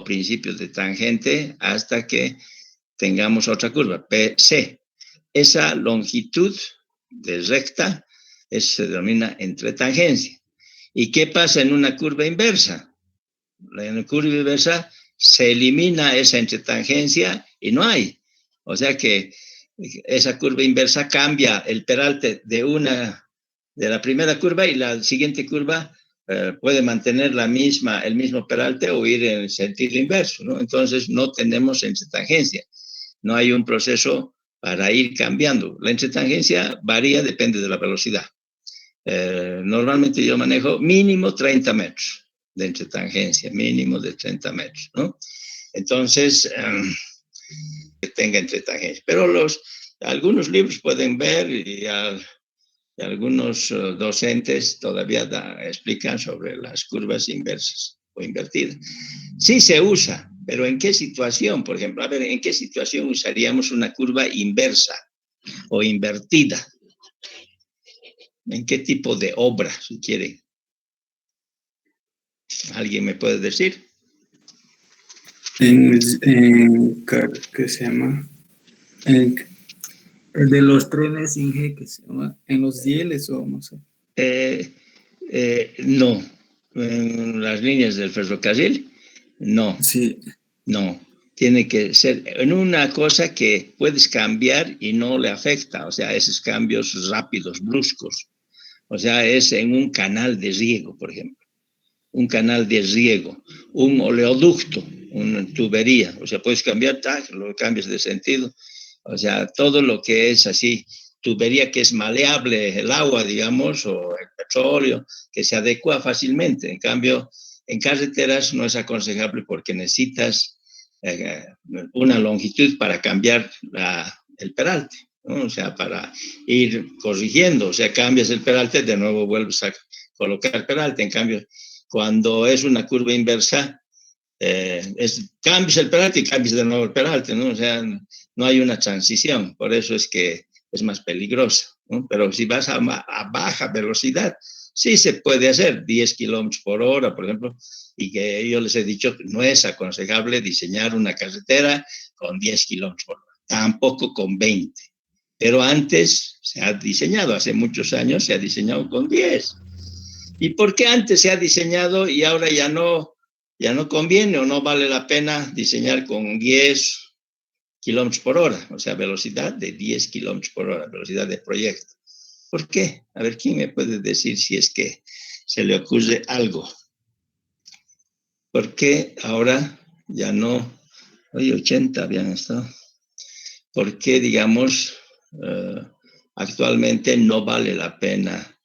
principio de tangente hasta que tengamos otra curva, PC. Esa longitud de recta se denomina entretangencia. ¿Y qué pasa en una curva inversa? En la curva inversa se elimina esa entretangencia y no hay. O sea que esa curva inversa cambia el peralte de la primera curva, y la siguiente curva puede mantener el mismo peralte o ir en el sentido inverso, ¿no? Entonces no tenemos entretangencia. No hay un proceso para ir cambiando. La entretangencia varía, depende de la velocidad. Normalmente yo manejo mínimo 30 metros de entretangencia, mínimo de 30 metros, ¿no? Entonces, que tenga entretangencia. Pero algunos libros pueden ver, y algunos docentes todavía explican sobre las curvas inversas o invertidas. Sí se usa, pero ¿en qué situación? Por ejemplo, a ver, ¿en qué situación usaríamos una curva inversa o invertida? ¿En qué tipo de obra, si quieren? ¿Alguien me puede decir? ¿Qué se llama? El de los trenes Inge, que se llama, en los rieles o no sé. No. En las líneas del ferrocarril, no. Sí. No. Tiene que ser en una cosa que puedes cambiar y no le afecta. O sea, esos cambios rápidos, bruscos. O sea, es en un canal de riego, por ejemplo. Un canal de riego, un oleoducto, una tubería. O sea, puedes cambiar, lo cambias de sentido. O sea, todo lo que es así, tubería que es maleable, el agua, digamos, o el petróleo, que se adecua fácilmente. En cambio, en carreteras no es aconsejable porque necesitas una longitud para cambiar el peralte, ¿no? O sea, para ir corrigiendo. O sea, cambias el peralte, de nuevo vuelves a colocar el peralte. En cambio, cuando es una curva inversa, cambias el peralte y cambias de nuevo el peralte, ¿no? O sea, no hay una transición, por eso es que es más peligroso, ¿no? Pero si vas a baja velocidad, sí se puede hacer 10 kilómetros por hora, por ejemplo, y que yo les he dicho que no es aconsejable diseñar una carretera con 10 kilómetros por hora, tampoco con 20. Pero antes se ha diseñado, hace muchos años se ha diseñado con 10. ¿Y por qué antes se ha diseñado y ahora ya no conviene o no vale la pena diseñar con 10 kilómetros por hora? O sea, velocidad de 10 kilómetros por hora, velocidad de proyecto. ¿Por qué? A ver, ¿quién me puede decir si es que se le ocurre algo? ¿Por qué ahora ya no? Hoy 80 habían estado. ¿Por qué, digamos, actualmente no vale la pena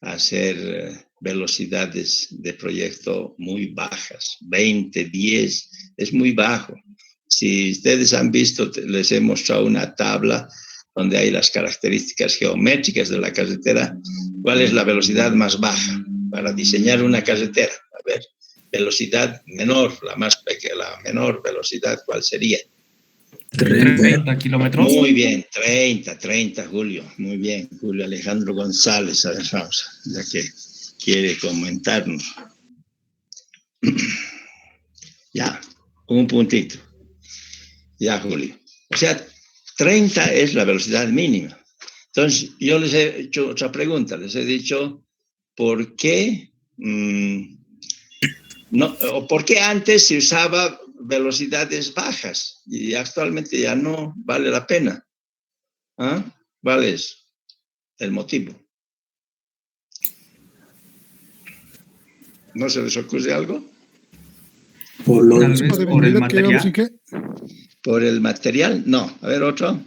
hacer velocidades de proyecto muy bajas? 20, 10, es muy bajo. Si ustedes han visto, les he mostrado una tabla donde hay las características geométricas de la carretera. ¿Cuál es la velocidad más baja para diseñar una carretera? A ver, velocidad menor, la menor velocidad, ¿cuál sería? 30 kilómetros. Muy bien, 30, Julio. Muy bien, Julio Alejandro González. A ver, vamos, ya que quiere comentarnos. Ya, un puntito. Ya, Julio. O sea, 30 es la velocidad mínima. Entonces, yo les he hecho otra pregunta. Les he dicho, ¿por qué por qué antes se usaba velocidades bajas y actualmente ya no vale la pena? ¿Ah? ¿Cuál es el motivo? ¿No se les ocurre algo? Tal vez por el material. ¿Por el material? No. A ver, otro.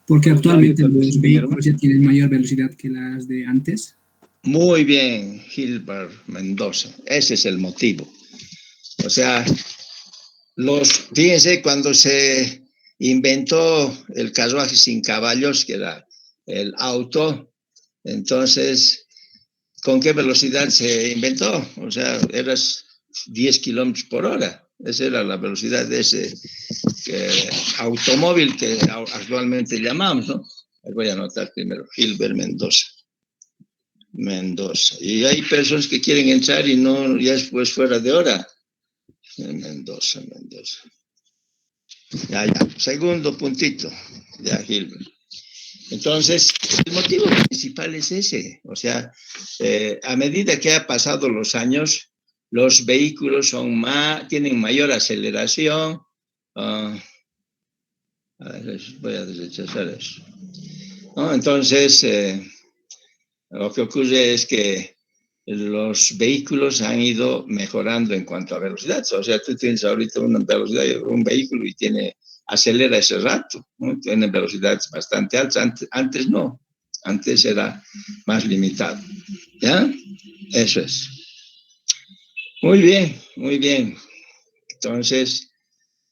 Porque actualmente los vehículos ya tienen mayor velocidad que las de antes. Muy bien, Gilbert Mendoza. Ese es el motivo. O sea, fíjense, cuando se inventó el carruaje sin caballos, que era el auto, entonces, ¿con qué velocidad se inventó? O sea, eras 10 kilómetros por hora. Esa era la velocidad de ese automóvil que actualmente llamamos, ¿no? Voy a anotar primero, Gilbert Mendoza. Y hay personas que quieren entrar y no, ya es pues fuera de hora. Mendoza. Ya. Segundo puntito, ya, Gilbert. Entonces, el motivo principal es ese. O sea, a medida que han pasado los años, los vehículos tienen mayor aceleración. Voy a desechar eso, ¿no? Entonces, lo que ocurre es que los vehículos han ido mejorando en cuanto a velocidad. O sea, tú tienes ahorita una velocidad, un vehículo y acelera ese rato, ¿no? Tiene velocidades bastante altas. Antes no, antes era más limitado. ¿Ya? Eso es. Muy bien. Entonces,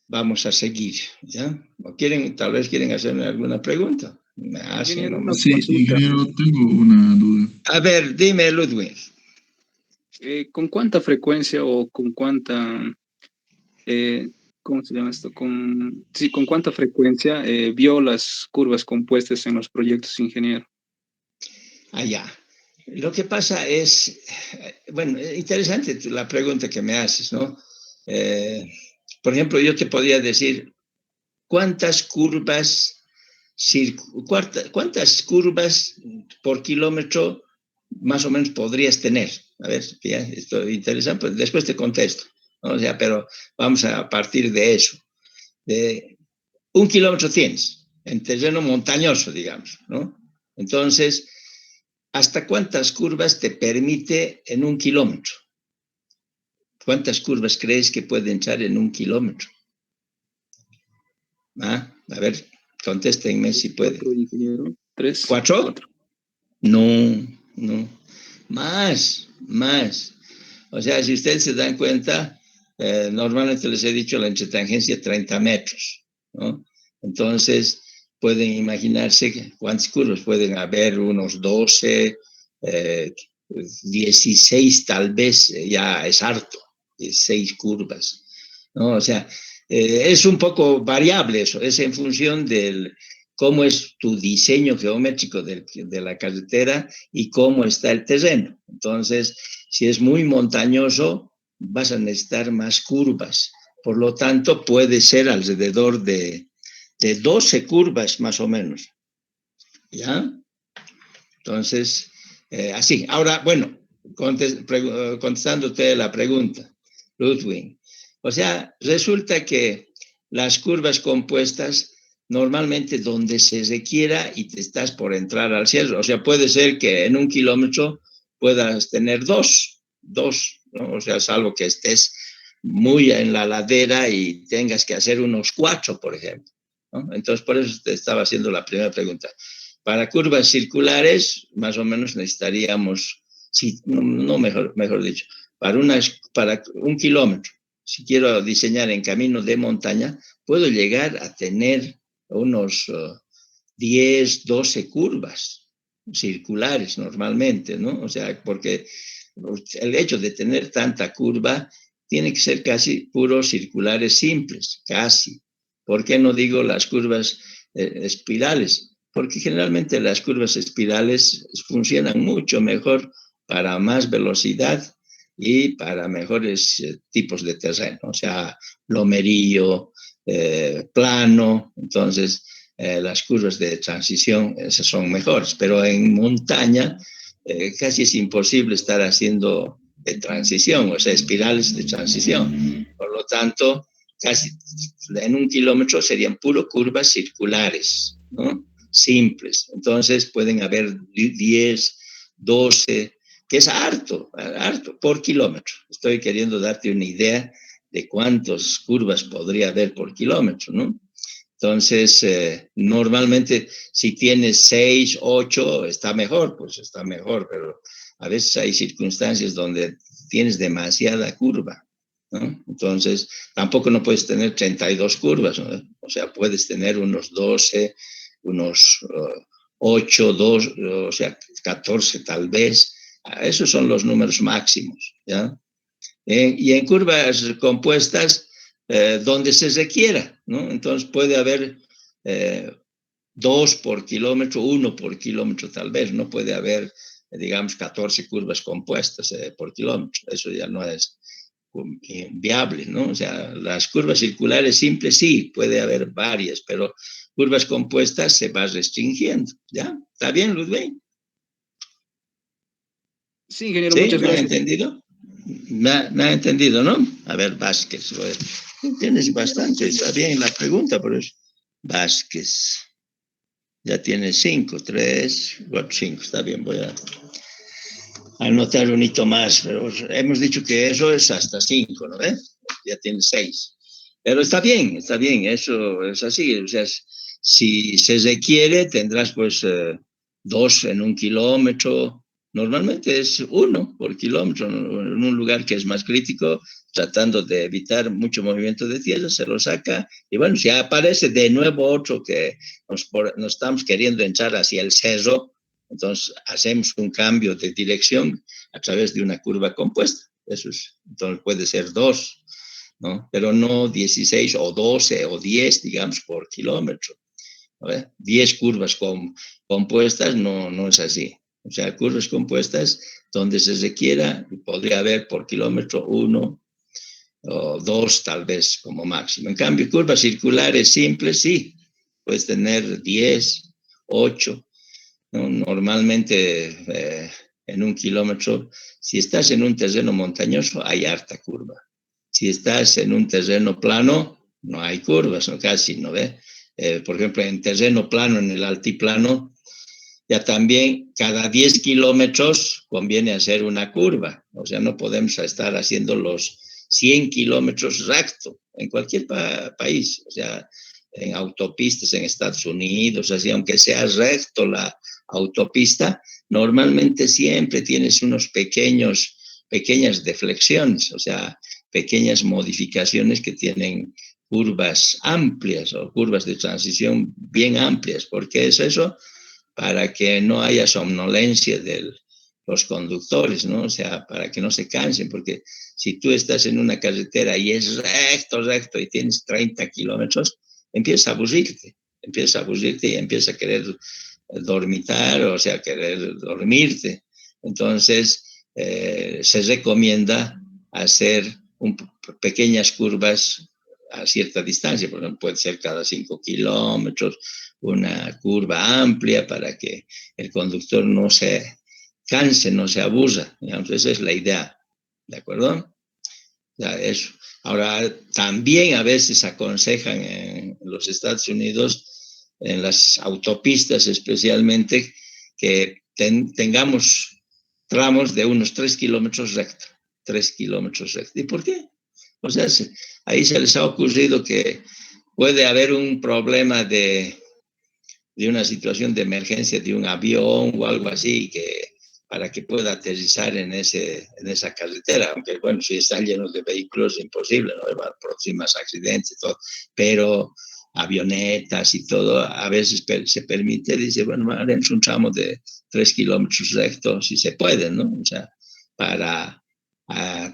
vamos a seguir, ¿ya? ¿O tal vez quieren hacerme alguna pregunta? Me hacen nomás. Sí, ingeniero, tengo una duda. A ver, dime, Ludwig. ¿Con cuánta frecuencia o con cuánta, ¿cómo se llama esto? ¿Con cuánta frecuencia vio las curvas compuestas en los proyectos, ingeniero? Allá. Lo que pasa es, bueno, interesante la pregunta que me haces, ¿no? Por ejemplo, yo te podría decir, ¿cuántas curvas por kilómetro más o menos podrías tener? A ver, ya, esto es interesante, pues después te contesto, ¿no? O sea, pero vamos a partir de eso. De 1 kilómetro tienes, en terreno montañoso, digamos, ¿no? Entonces, ¿hasta cuántas curvas te permite en 1 kilómetro? ¿Cuántas curvas crees que pueden echar en 1 kilómetro? A ver, contéstenme si pueden. 4, ingeniero. 3. 4. No. Más. O sea, si ustedes se dan cuenta, normalmente les he dicho la entretangencia 30 metros, ¿no? Entonces, pueden imaginarse cuántas curvas pueden haber, unos 12, 16 tal vez, ya es harto, 16 curvas, ¿no? O sea, es un poco variable eso, es en función del cómo es tu diseño geométrico de la carretera y cómo está el terreno. Entonces, si es muy montañoso, vas a necesitar más curvas. Por lo tanto, puede ser alrededor de 12 curvas más o menos. ¿Ya? Entonces, así. Ahora, bueno, contestándote la pregunta, Ludwig. O sea, resulta que las curvas compuestas normalmente donde se requiera y te estás por entrar al cierre. O sea, puede ser que en 1 kilómetro puedas tener dos, ¿no? O sea, salvo que estés muy en la ladera y tengas que hacer unos 4, por ejemplo, ¿no? Entonces, por eso te estaba haciendo la primera pregunta. Para curvas circulares, más o menos necesitaríamos, sí, mejor dicho, para 1 kilómetro, si quiero diseñar en camino de montaña, puedo llegar a tener unos 10, 12 curvas circulares normalmente, ¿no? O sea, porque el hecho de tener tanta curva tiene que ser casi puros circulares simples, casi. ¿Por qué no digo las curvas espirales? Porque generalmente las curvas espirales funcionan mucho mejor para más velocidad y para mejores tipos de terreno, o sea, lomerío, plano. Entonces las curvas de transición esas son mejores, pero en montaña casi es imposible estar haciendo de transición, o sea, espirales de transición. Por lo tanto, casi en 1 kilómetro serían puro curvas circulares, ¿no? Simples. Entonces pueden haber 10, 12, que es harto por kilómetro. Estoy queriendo darte una idea de cuántas curvas podría haber por kilómetro, ¿no? Entonces, normalmente si tienes 6, 8, está mejor, pero a veces hay circunstancias donde tienes demasiada curva, ¿no? Entonces, tampoco no puedes tener 32 curvas, ¿no? O sea, puedes tener unos 12, unos 8, 2, o sea, 14 tal vez. Esos son los números máximos, ¿ya? Y en curvas compuestas, donde se requiera, ¿no? Entonces puede haber 2 por kilómetro, 1 por kilómetro tal vez, no puede haber, digamos, 14 curvas compuestas por kilómetro, eso ya no es viable, ¿no? O sea, las curvas circulares simples sí, puede haber varias, pero curvas compuestas se va restringiendo, ¿ya? ¿Está bien, Ludwig? Sí, ingeniero, ¿Sí? muchas ¿Me ha gracias. entendido? Me ha entendido, ¿no? A ver, Vázquez. Tienes bastante, está bien la pregunta, por eso. Vázquez. Ya tienes 5, 3, 4, 5. Está bien, voy a anotar un hito más, pero hemos dicho que eso es hasta 5, ¿no ves? Ya tienes 6. Pero está bien, eso es así. O sea, si se requiere, tendrás pues 2 en 1 kilómetro. Normalmente es 1 por kilómetro, en un lugar que es más crítico, tratando de evitar mucho movimiento de tierra, se lo saca. Y bueno, si aparece de nuevo otro que nos estamos queriendo echar hacia el cerro, entonces hacemos un cambio de dirección a través de una curva compuesta. Eso es, entonces puede ser 2, ¿no? Pero no 16 o 12 o 10, digamos, por kilómetro. 10 curvas compuestas no es así. O sea, curvas compuestas donde se requiera, podría haber por kilómetro 1 o 2 tal vez como máximo. En cambio, curvas circulares simples, sí, puedes tener 10, 8, ¿no? Normalmente en 1 kilómetro, si estás en un terreno montañoso, hay harta curva. Si estás en un terreno plano, no hay curvas, ¿no? Casi, ¿no ve? Por ejemplo, en terreno plano, en el altiplano, ya también cada 10 kilómetros conviene hacer una curva. O sea, no podemos estar haciendo los 100 kilómetros recto en cualquier país. O sea, en autopistas en Estados Unidos, así, aunque sea recto la autopista, normalmente siempre tienes unos pequeñas deflexiones, o sea, pequeñas modificaciones que tienen curvas amplias o curvas de transición bien amplias. ¿Por qué es eso? Para que no haya somnolencia de los conductores, ¿no? O sea, para que no se cansen, porque si tú estás en una carretera y es recto y tienes 30 kilómetros, empiezas a aburrirte y empiezas a querer dormitar, o sea, querer dormirte. Entonces, se recomienda hacer pequeñas curvas a cierta distancia, por ejemplo, puede ser cada 5 kilómetros, una curva amplia para que el conductor no se canse, no se aburra. Digamos, esa es la idea, ¿de acuerdo? Ya, eso. Ahora, también a veces aconsejan en los Estados Unidos, en las autopistas especialmente, que tengamos tramos de unos 3 kilómetros recto. 3 kilómetros recto. ¿Y por qué? O sea, ahí se les ha ocurrido que puede haber un problema de una situación de emergencia de un avión o algo así, para que pueda aterrizar en esa carretera, aunque bueno, si está lleno de vehículos es imposible, ¿no? Va a próximos accidentes y todo, pero avionetas y todo, a veces se permite, dice, bueno, haremos un tramo de 3 kilómetros rectos, si se puede, ¿no? O sea, para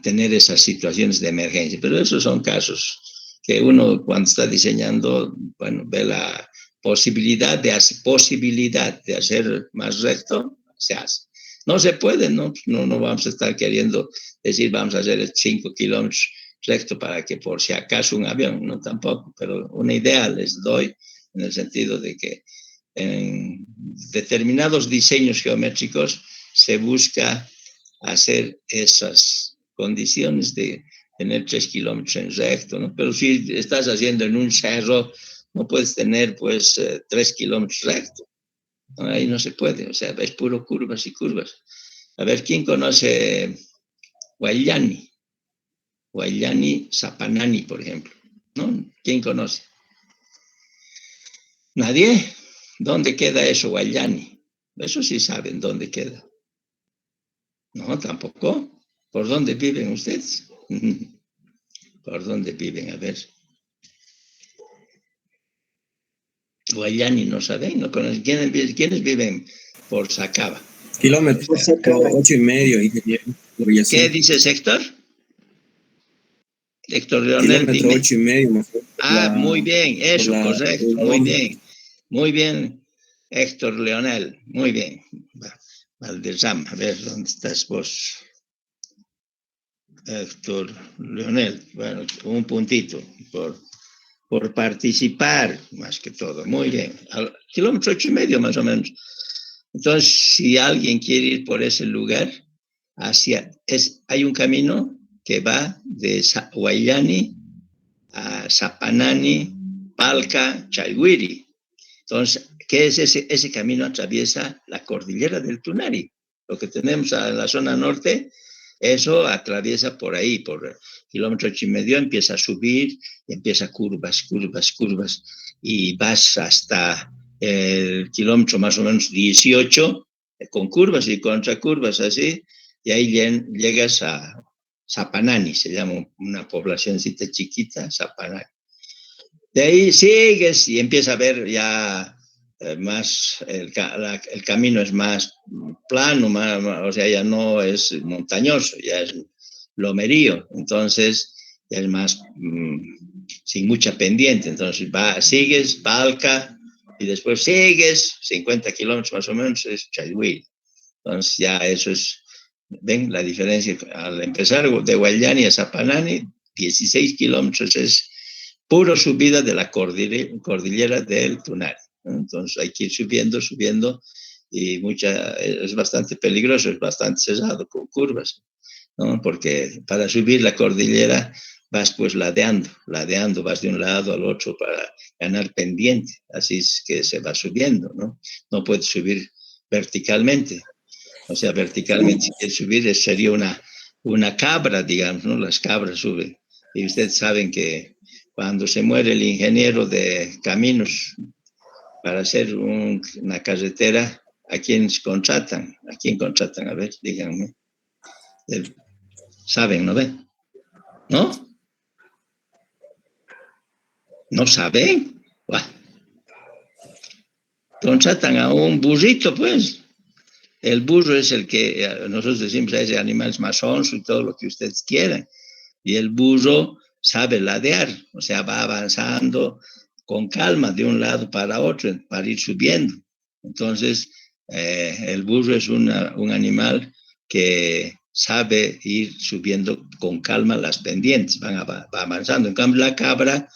tener esas situaciones de emergencia, pero esos son casos que uno cuando está diseñando, bueno, ve la posibilidad de hacer más recto, se hace. No se puede, no vamos a estar queriendo decir vamos a hacer 5 kilómetros recto para que por si acaso un avión, no tampoco, pero una idea les doy en el sentido de que en determinados diseños geométricos se busca hacer esas condiciones de tener 3 kilómetros en recto, ¿no? Pero si estás haciendo en un cerro, no puedes tener pues 3 kilómetros recto, ¿no? Ahí no se puede, o sea, es puro curvas y curvas. A ver, ¿quién conoce Guayani? Guayani Zapanani, por ejemplo, ¿no? ¿Quién conoce? ¿Nadie? ¿Dónde queda eso, Guayani? Eso sí saben dónde queda. No, tampoco. ¿Por dónde viven ustedes? ¿Por dónde viven? A ver. Guayani, no saben, no conocen. ¿Quiénes viven por Sacaba? Kilómetros, 8,5. ¿Qué dices, Héctor? Héctor Leonel, Kilómetro dime. 8,5. Muy bien, eso, correcto, muy bien. Muy bien, Héctor Leonel, muy bien. Valderrama, a ver, ¿dónde estás vos? Héctor Leonel, bueno, un puntito por participar, más que todo. Muy bien. Al kilómetro 8,5 más o menos. Entonces, si alguien quiere ir por ese lugar, hay un camino que va de Huayllani a Sapanani, Palca, Chayhuiri. Entonces, ¿qué es ese? Ese camino atraviesa la cordillera del Tunari. Lo que tenemos en la zona norte, eso atraviesa por ahí, por kilómetro 8,5, empieza a subir, empieza curvas, y vas hasta el kilómetro más o menos 18, con curvas y contracurvas así, y ahí llegas a Sapanani, se llama una poblacióncita chiquita, Sapanani. De ahí sigues y empieza a ver ya más, el camino es más plano, o sea, ya no es montañoso, ya es lomerío, entonces ya es más sin mucha pendiente, entonces sigues, Palca, y después sigues, 50 kilómetros más o menos, es Chayhuil. Entonces ya eso es, ven la diferencia, al empezar de Huayllani a Sapanani, 16 kilómetros es puro subida de la cordillera del Tunari. Entonces hay que ir subiendo, y es bastante peligroso, es bastante cesado con curvas, ¿no? Porque para subir la cordillera vas pues ladeando, vas de un lado al otro para ganar pendiente, así es que se va subiendo, ¿no? No puedes subir verticalmente, o sea, verticalmente si quieres subir sería una cabra, digamos, ¿no? Las cabras suben, y ustedes saben que cuando se muere el ingeniero de caminos para hacer una carretera, ¿a quién contratan? ¿A quién contratan? A ver, díganme. ¿Saben, no ven? ¿No? ¿No saben? Bueno, contratan a un burrito, pues. El burro es el que nosotros decimos, ese animal es más onzo y todo lo que ustedes quieran. Y el burro sabe ladear, o sea, va avanzando con calma de un lado para otro, para ir subiendo. Entonces, el burro es un animal que sabe ir subiendo con calma las pendientes, va avanzando. En cambio, la cabra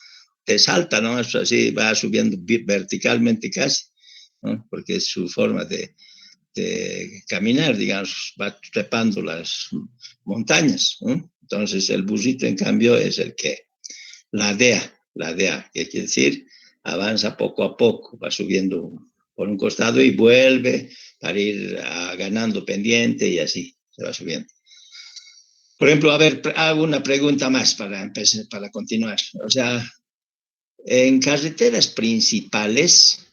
te salta, ¿no? Es así, va subiendo verticalmente casi, ¿no? Porque es su forma de caminar, digamos, va trepando las montañas, ¿no? Entonces el burrito, en cambio, es el que ladea, que quiere decir, avanza poco a poco, va subiendo por un costado y vuelve para ir ganando pendiente y así se va subiendo. Por ejemplo, a ver, hago una pregunta más para empezar, para continuar. O sea, en carreteras principales,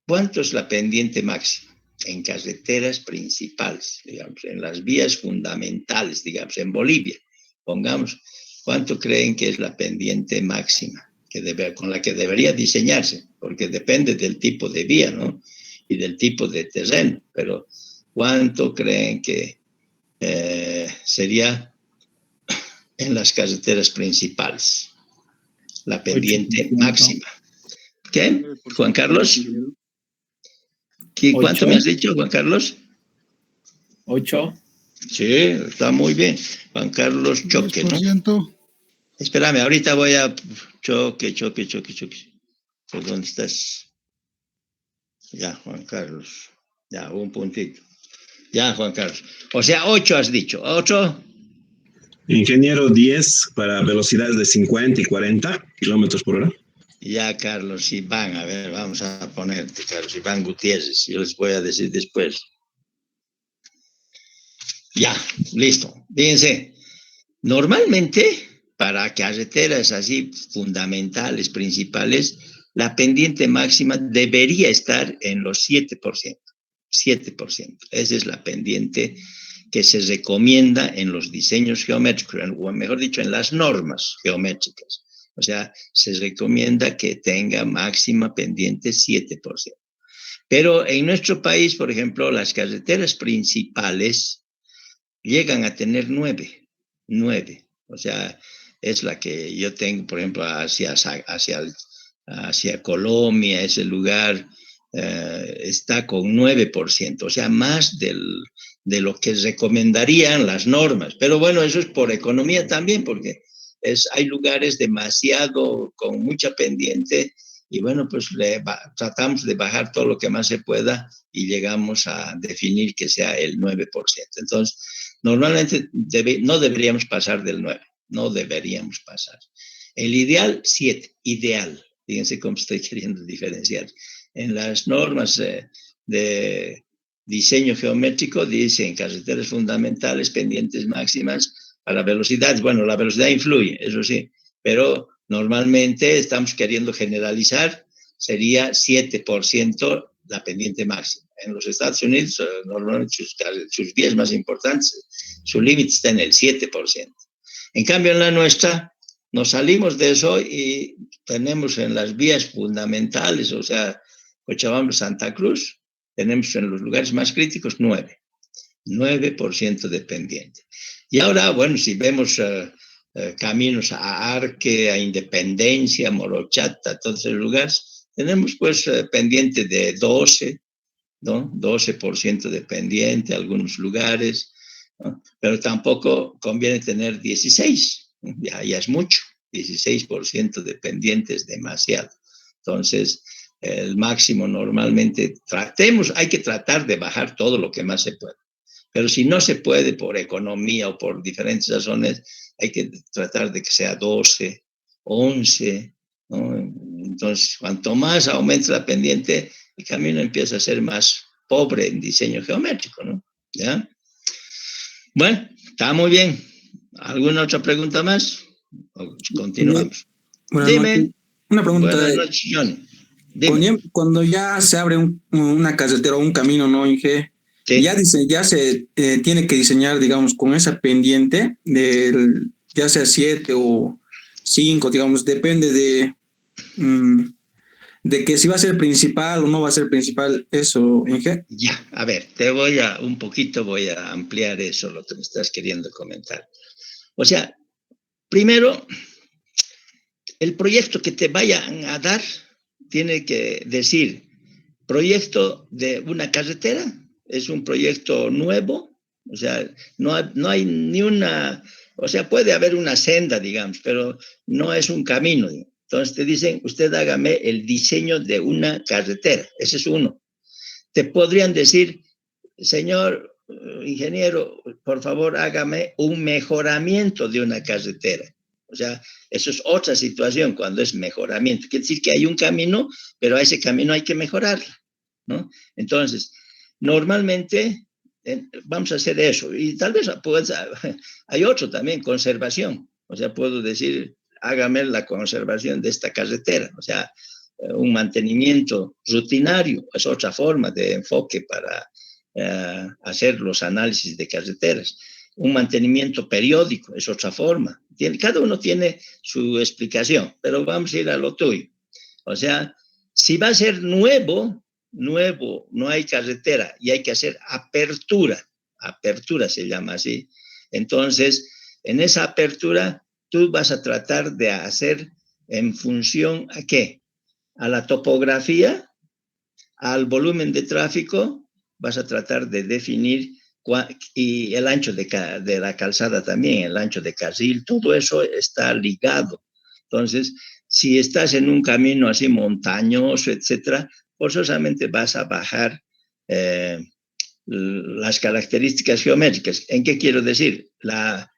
¿cuánto es la pendiente máxima? En carreteras principales, digamos, en las vías fundamentales, digamos, en Bolivia, pongamos, ¿cuánto creen que es la pendiente máxima con la que debería diseñarse? Porque depende del tipo de vía, ¿no? Y del tipo de terreno, pero ¿cuánto creen que sería en las carreteras principales la pendiente máxima? ¿Qué? Juan Carlos. ¿Cuánto me has dicho, Juan Carlos? 8. Sí, está muy bien. Juan Carlos Choque, ¿no? Espérame, ahorita voy a choque. ¿Por dónde estás? Ya, Juan Carlos. Ya, un puntito. Ya, Juan Carlos. O sea, 8 has dicho. ¿8? Ingeniero, 10 para velocidades de 50 y 40 kilómetros por hora. Ya, Carlos Iván, a ver, vamos a ponerte, Carlos Iván Gutiérrez, yo les voy a decir después. Ya, listo. Fíjense, normalmente para carreteras así fundamentales, principales, la pendiente máxima debería estar en los 7%. 7%. Esa es la pendiente que se recomienda en los diseños geométricos, o mejor dicho, en las normas geométricas. O sea, se recomienda que tenga máxima pendiente 7%. Pero en nuestro país, por ejemplo, las carreteras principales llegan a tener 9. O sea, es la que yo tengo, por ejemplo, hacia Colombia, ese lugar, está con 9%, o sea, más de lo que recomendarían las normas. Pero bueno, eso es por economía también, porque hay lugares demasiado con mucha pendiente y bueno, pues tratamos de bajar todo lo que más se pueda y llegamos a definir que sea el 9%. Entonces, normalmente no deberíamos pasar del 9%, no deberíamos pasar. El ideal, 7%, ideal. Fíjense cómo estoy queriendo diferenciar. En las normas de diseño geométrico dicen carreteras fundamentales, pendientes máximas, a la velocidad. Bueno, la velocidad influye, eso sí, pero normalmente estamos queriendo generalizar, sería 7% la pendiente máxima. En los Estados Unidos, normalmente sus vías más importantes, su límite está en el 7%. En cambio, en la nuestra, nos salimos de eso y tenemos en las vías fundamentales, o sea, Cochabamba, Santa Cruz, tenemos en los lugares más críticos 9% de pendiente. Y ahora, bueno, si vemos caminos a Arque, a Independencia, Morochata, todos esos lugares, tenemos pues pendiente de 12, ¿no? 12% de pendiente, algunos lugares, ¿no? Pero tampoco conviene tener 16, ¿no? Ya es mucho, 16% de pendiente es demasiado. Entonces, el máximo normalmente hay que tratar de bajar todo lo que más se pueda. Pero si no se puede por economía o por diferentes razones, hay que tratar de que sea 12, 11, ¿no? Entonces, cuanto más aumenta la pendiente, el camino empieza a ser más pobre en diseño geométrico, ¿no? ¿Ya? Bueno, está muy bien. ¿Alguna otra pregunta más? ¿O continuamos? Buenas noches. Una pregunta. Buenas noches, John. Cuando ya se abre una carretera o un camino, ¿no, Inge? Sí. Ya se tiene que diseñar, digamos, con esa pendiente, ya sea 7 o 5, digamos, depende de que si va a ser principal o no va a ser principal, eso, Inge. Ya, a ver, voy a ampliar eso, lo que me estás queriendo comentar. O sea, primero, el proyecto que te vayan a dar tiene que decir, proyecto de una carretera, es un proyecto nuevo, o sea, no hay ni una, o sea, puede haber una senda, digamos, pero no es un camino. Entonces te dicen, usted hágame el diseño de una carretera, ese es uno. Te podrían decir, señor ingeniero, por favor, hágame un mejoramiento de una carretera. O sea, eso es otra situación cuando es mejoramiento. Quiere decir que hay un camino, pero a ese camino hay que mejorarlo, ¿no? Entonces, normalmente vamos a hacer eso. Y tal vez hay otro también, conservación. O sea, puedo decir, hágame la conservación de esta carretera. O sea, un mantenimiento rutinario es otra forma de enfoque para hacer los análisis de carreteras. Un mantenimiento periódico es otra forma. Cada uno tiene su explicación, pero vamos a ir a lo tuyo. O sea, si va a ser nuevo, no hay carretera y hay que hacer apertura se llama así. Entonces, en esa apertura, tú vas a tratar de hacer en función ¿a qué? A la topografía, al volumen de tráfico, vas a tratar de definir y el ancho de la calzada también, el ancho de carril, todo eso está ligado. Entonces, si estás en un camino así montañoso, etcétera, forzosamente vas a bajar las características geométricas. ¿En qué quiero decir? La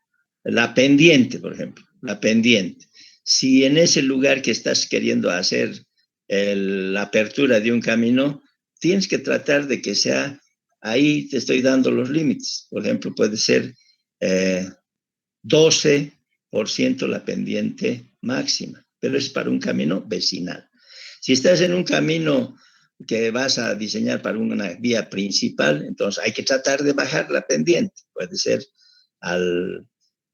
pendiente, por ejemplo, la pendiente. Si en ese lugar que estás queriendo hacer la apertura de un camino, tienes que tratar de que sea, ahí te estoy dando los límites. Por ejemplo, puede ser 12% la pendiente máxima, pero es para un camino vecinal. Si estás en un camino que vas a diseñar para una vía principal, entonces hay que tratar de bajar la pendiente. Puede ser al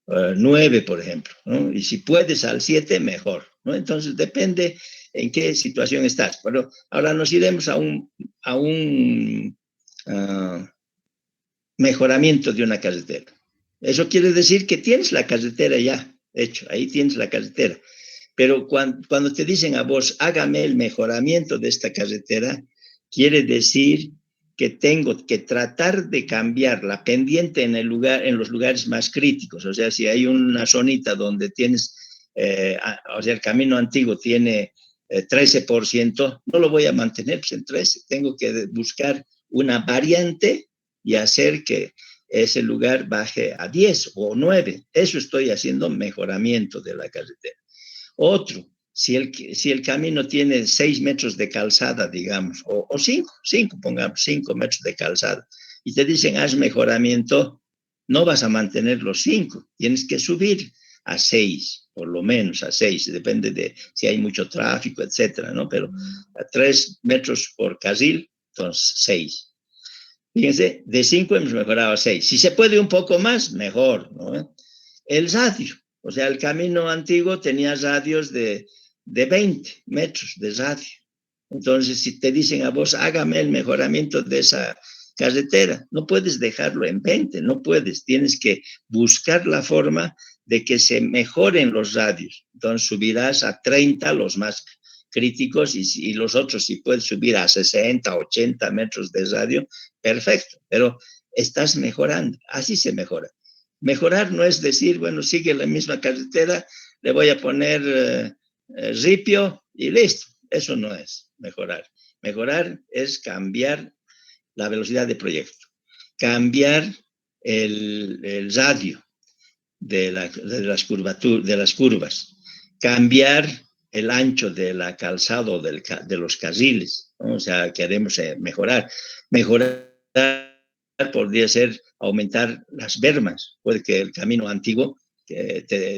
9, por ejemplo, ¿no? Y si puedes al 7, mejor, ¿no? Entonces depende en qué situación estás. Pero ahora nos iremos a un mejoramiento de una carretera. Eso quiere decir que tienes la carretera ya hecho, ahí tienes la carretera. Pero cuando te dicen a vos, hágame el mejoramiento de esta carretera, quiere decir que tengo que tratar de cambiar la pendiente en los lugares más críticos. O sea, si hay una zonita donde tienes, o sea, el camino antiguo tiene 13%, no lo voy a mantener pues, en 13. Tengo que buscar una variante y hacer que ese lugar baje a 10 o 9. Eso estoy haciendo mejoramiento de la carretera. Otro, si el camino tiene 6 metros de calzada, digamos, o 5, pongamos 5 metros de calzada, y te dicen haz mejoramiento, no vas a mantener los 5, tienes que subir a 6, por lo menos a 6, depende de si hay mucho tráfico, etcétera, ¿no? Pero a 3 metros por carril, entonces 6. Fíjense, de 5 hemos mejorado a 6. Si se puede un poco más, mejor, ¿no? El radio, o sea, el camino antiguo tenía radios de 20 metros de radio. Entonces, si te dicen a vos, hágame el mejoramiento de esa carretera, no puedes dejarlo en 20, no puedes. Tienes que buscar la forma de que se mejoren los radios. Entonces, subirás a 30 los más críticos y los otros, si puedes subir a 60, 80 metros de radio, perfecto, pero estás mejorando, así se mejora. Mejorar no es decir, bueno, sigue la misma carretera, le voy a poner ripio y listo. Eso no es mejorar. Mejorar es cambiar la velocidad de proyecto, cambiar el radio de las curvas, cambiar el ancho de la calzada o de los carriles, ¿no? O sea, queremos mejorar. Mejorar podría ser aumentar las bermas, porque el camino antiguo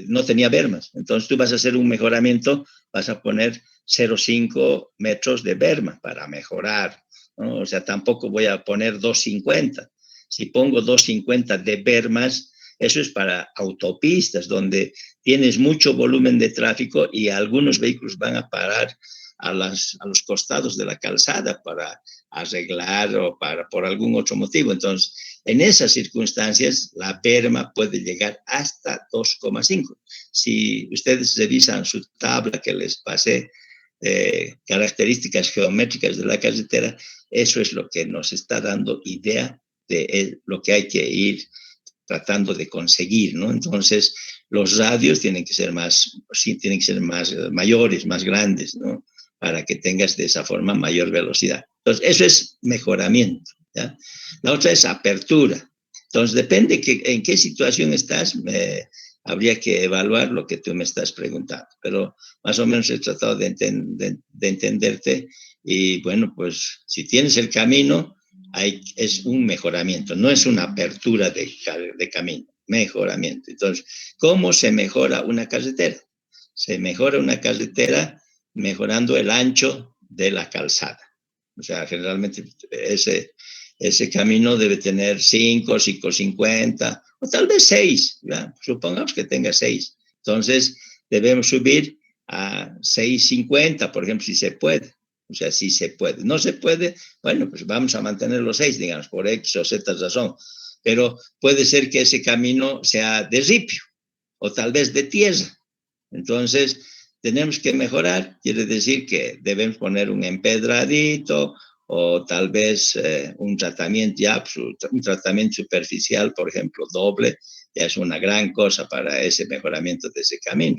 no tenía bermas. Entonces tú vas a hacer un mejoramiento, vas a poner 0,5 metros de berma para mejorar, ¿no? O sea, tampoco voy a poner 2,50. Si pongo 2,50 de bermas, eso es para autopistas, donde tienes mucho volumen de tráfico y algunos vehículos van a parar a los costados de la calzada para arreglar o por algún otro motivo. Entonces, en esas circunstancias, la berma puede llegar hasta 2,5. Si ustedes revisan su tabla que les pasé, características geométricas de la carretera, eso es lo que nos está dando idea de lo que hay que ir tratando de conseguir, ¿no? Entonces, los radios tienen que ser mayores, más grandes, ¿no? Para que tengas de esa forma mayor velocidad. Entonces, eso es mejoramiento, ¿ya? La otra es apertura. Entonces, depende en qué situación estás, habría que evaluar lo que tú me estás preguntando. Pero más o menos he tratado de entenderte y, bueno, pues, si tienes el camino, es un mejoramiento, no es una apertura de camino, mejoramiento. Entonces, ¿cómo se mejora una carretera? Se mejora una carretera mejorando el ancho de la calzada. O sea, generalmente ese camino debe tener 5, 5,50 o tal vez 6, ¿ya? Supongamos que tenga 6. Entonces, debemos subir a 6,50, por ejemplo, si se puede. O sea, sí se puede. No se puede, bueno, pues vamos a mantener los 6, digamos, por X o Z razón. Pero puede ser que ese camino sea de ripio o tal vez de tierra. Entonces, tenemos que mejorar. Quiere decir que debemos poner un empedradito o tal vez un tratamiento un tratamiento superficial, por ejemplo, doble, ya es una gran cosa para ese mejoramiento de ese camino.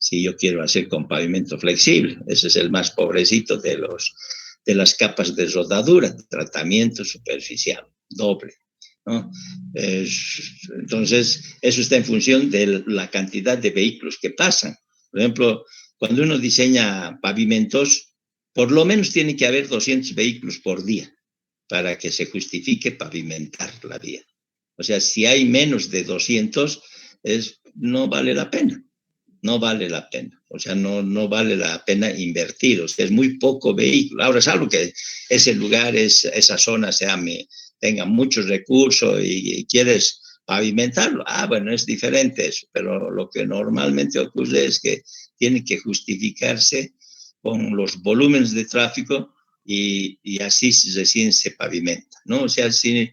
Si yo quiero hacer con pavimento flexible, ese es el más pobrecito de las capas de rodadura, tratamiento superficial, doble, ¿no? Entonces, eso está en función de la cantidad de vehículos que pasan. Por ejemplo, cuando uno diseña pavimentos, por lo menos tiene que haber 200 vehículos por día para que se justifique pavimentar la vía. O sea, si hay menos de 200, no vale la pena. No vale la pena, o sea, no vale la pena invertir, o sea, es muy poco vehículo. Ahora, salvo que ese lugar, esa zona tenga muchos recursos y quieres pavimentarlo, bueno, es diferente eso, pero lo que normalmente ocurre es que tiene que justificarse con los volúmenes de tráfico y así recién se pavimenta, ¿no? O sea, si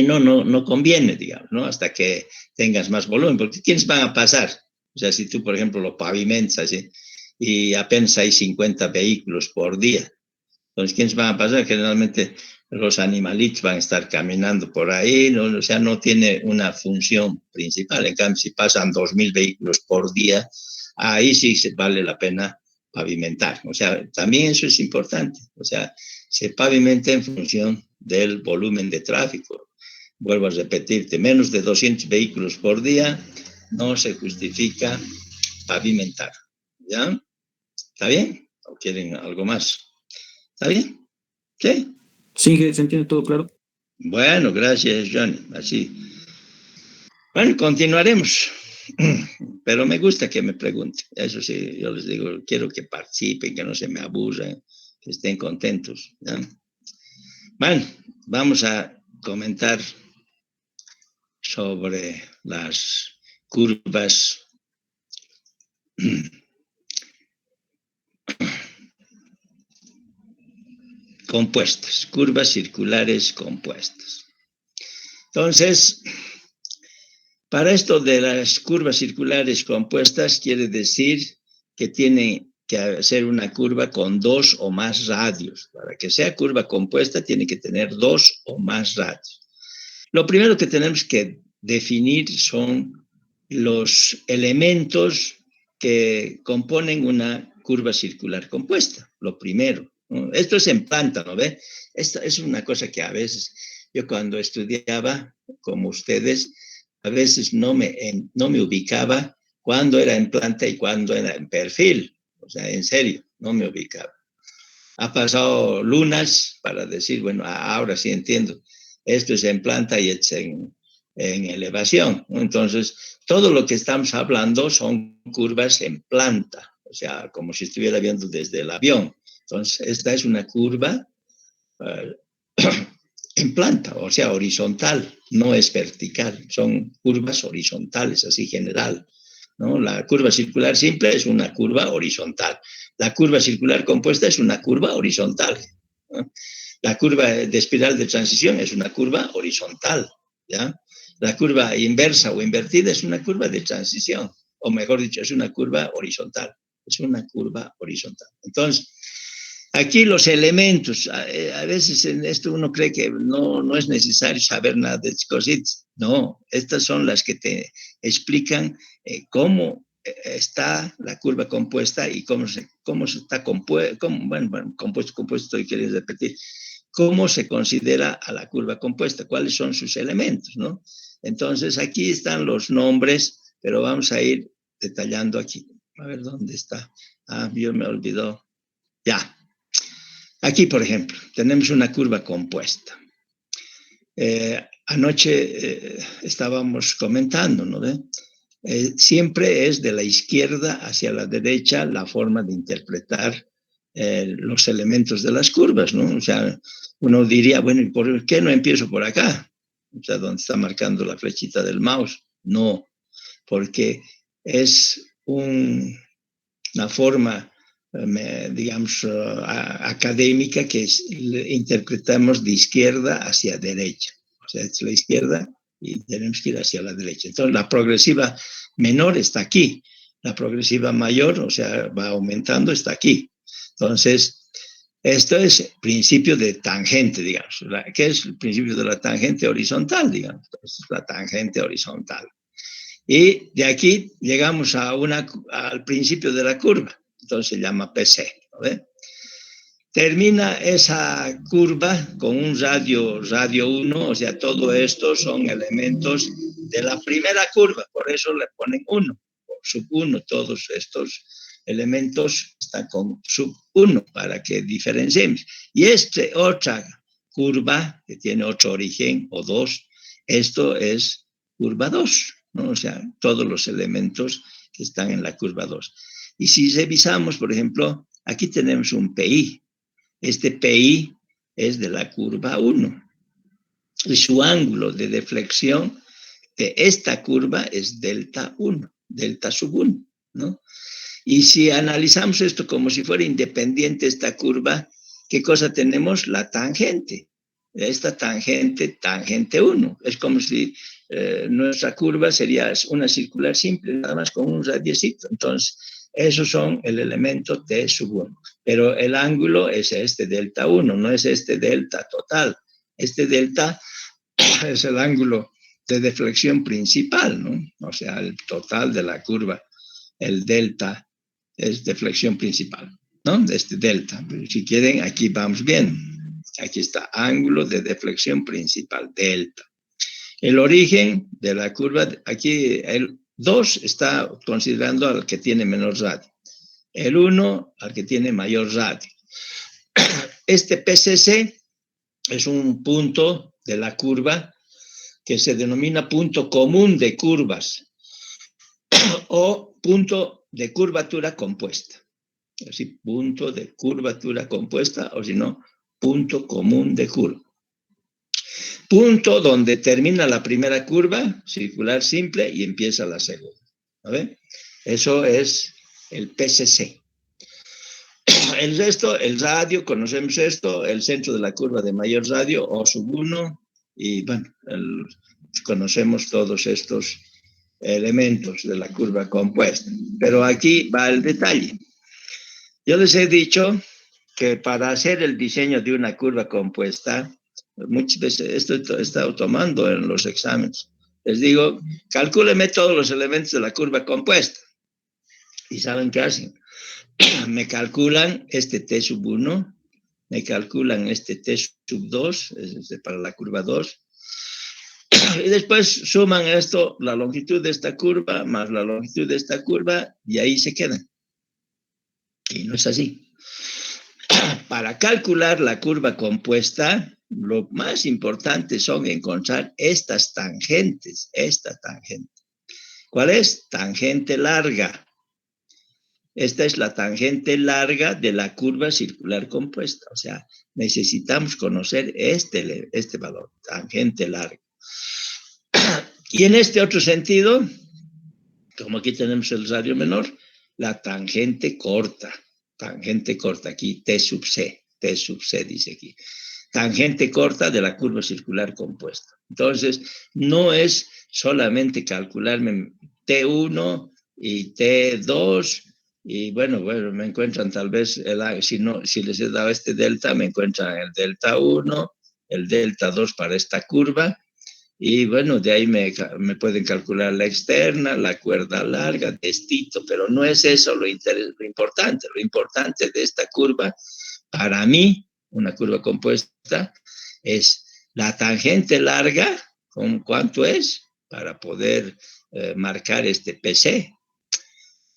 no conviene, digamos, ¿no? Hasta que tengas más volumen, porque ¿quiénes van a pasar? O sea, si tú, por ejemplo, lo pavimentas, ¿sí? Y apenas hay 50 vehículos por día, Entonces, ¿quiénes van a pasar? Generalmente los animalitos van a estar caminando por ahí, ¿no? O sea, no tiene una función principal. En cambio, si pasan 2.000 vehículos por día, ahí sí vale la pena pavimentar. O sea, también eso es importante. O sea, se pavimenta en función del volumen de tráfico. Vuelvo a repetirte, menos de 200 vehículos por día no se justifica pavimentar. ¿Ya? ¿Está bien? ¿O quieren algo más? ¿Está bien? ¿Sí? Sí, se entiende todo claro. Bueno, gracias, Johnny. Así. Bueno, continuaremos. Pero me gusta que me pregunten. Eso sí, yo les digo, quiero que participen, que no se me aburran, que estén contentos. ¿Ya? Bueno, vamos a comentar sobre las curvas compuestas, curvas circulares compuestas. Entonces, para esto de las curvas circulares compuestas, quiere decir que tiene que ser una curva con 2 o más radios. Para que sea curva compuesta, tiene que tener 2 o más radios. Lo primero que tenemos que definir son los elementos que componen una curva circular compuesta. Lo primero, ¿no? Esto es en planta, ¿no ve? Esta es una cosa que a veces yo cuando estudiaba, como ustedes, a veces no me ubicaba cuándo era en planta y cuándo era en perfil. O sea, en serio, no me ubicaba. Ha pasado lunas para decir, bueno, ahora sí entiendo. Esto es en planta y es en elevación, ¿no? Entonces, todo lo que estamos hablando son curvas en planta, o sea, como si estuviera viendo desde el avión. Entonces, esta es una curva en planta, o sea, horizontal, no es vertical, son curvas horizontales, así general, ¿no? La curva circular simple es una curva horizontal. La curva circular compuesta es una curva horizontal, ¿no? La curva de espiral de transición es una curva horizontal, ¿ya? La curva inversa o invertida es una curva de transición, o mejor dicho, es una curva horizontal. Es una curva horizontal. Entonces, aquí los elementos, a veces en esto uno cree que no es necesario saber nada de estas cositas. No, estas son las que te explican cómo está la curva compuesta y cómo está compuesto, compuesto, quiero repetir, cómo se considera a la curva compuesta, cuáles son sus elementos, ¿no? Entonces, aquí están los nombres, pero vamos a ir detallando aquí. A ver, ¿dónde está? Ah, yo me olvidó. Ya. Aquí, por ejemplo, tenemos una curva compuesta. Anoche estábamos comentando, ¿no? Siempre es de la izquierda hacia la derecha la forma de interpretar los elementos de las curvas, ¿no? O sea, uno diría, bueno, ¿y por qué no empiezo por acá? O sea, donde está marcando la flechita del mouse. No, porque es una forma, digamos, académica que interpretamos de izquierda hacia derecha. O sea, es la izquierda y tenemos que ir hacia la derecha. Entonces, la progresiva menor está aquí. La progresiva mayor, o sea, va aumentando, está aquí. Entonces, esto es principio de tangente, digamos. ¿Qué es el principio de la tangente horizontal, digamos? Entonces, la tangente horizontal. Y de aquí llegamos al principio de la curva. Entonces se llama PC, ¿no ve? Termina esa curva con un radio 1, o sea, todo esto son elementos de la primera curva, por eso le ponen 1, sub 1, todos estos elementos están con sub 1 para que diferenciemos. Y otra curva que tiene otro origen o 2, esto es curva 2, ¿no? O sea, todos los elementos que están en la curva 2. Y si revisamos, por ejemplo, aquí tenemos un PI. Este PI es de la curva 1. Y su ángulo de deflexión de esta curva es delta 1, delta sub 1, ¿no? Y si analizamos esto como si fuera independiente esta curva, ¿qué cosa tenemos? La tangente. Esta tangente 1. Es como si nuestra curva sería una circular simple, nada más con un radiecito. Entonces, Esos son el elemento T sub 1. Pero el ángulo es este delta 1, no es este delta total. Este delta es el ángulo de deflexión principal, ¿no? O sea, el total de la curva, el delta es deflexión principal, ¿no? De este delta. Si quieren, aquí vamos bien. Aquí está, ángulo de deflexión principal, delta. El origen de la curva, aquí el 2 está considerando al que tiene menor radio. El 1 al que tiene mayor radio. Este PCC es un punto de la curva que se denomina punto común de curvas o punto de curvatura compuesta. Así, punto de curvatura compuesta, o si no, punto común de curva. Punto donde termina la primera curva circular simple y empieza la segunda. ¿Ve? Eso es el PCC. El resto, el radio, conocemos esto, el centro de la curva de mayor radio, O sub 1, y bueno, conocemos todos estos elementos de la curva compuesta. Pero aquí va el detalle. Yo les he dicho que para hacer el diseño de una curva compuesta, muchas veces esto he estado tomando en los exámenes, les digo, calcúleme todos los elementos de la curva compuesta. ¿Y saben qué hacen? Me calculan este T sub 1, me calculan este T sub 2, para la curva 2, y después suman esto, la longitud de esta curva más la longitud de esta curva, y ahí se quedan. Y no es así. Para calcular la curva compuesta, lo más importante son encontrar estas tangentes, esta tangente. ¿Cuál es? Tangente larga. Esta es la tangente larga de la curva circular compuesta. O sea, necesitamos conocer este valor, tangente larga. Y en este otro sentido, como aquí tenemos el radio menor, la tangente corta, aquí T sub C dice aquí. Tangente corta de la curva circular compuesta. Entonces, no es solamente calcularme T1 y T2, y bueno, me encuentran tal vez, si les he dado este delta, me encuentran el delta 1, el delta 2 para esta curva, y bueno, de ahí me pueden calcular la externa, la cuerda larga, testito, pero no es eso lo importante. Lo importante de esta curva, para mí, una curva compuesta, es la tangente larga, ¿con cuánto es? Para poder marcar este PC.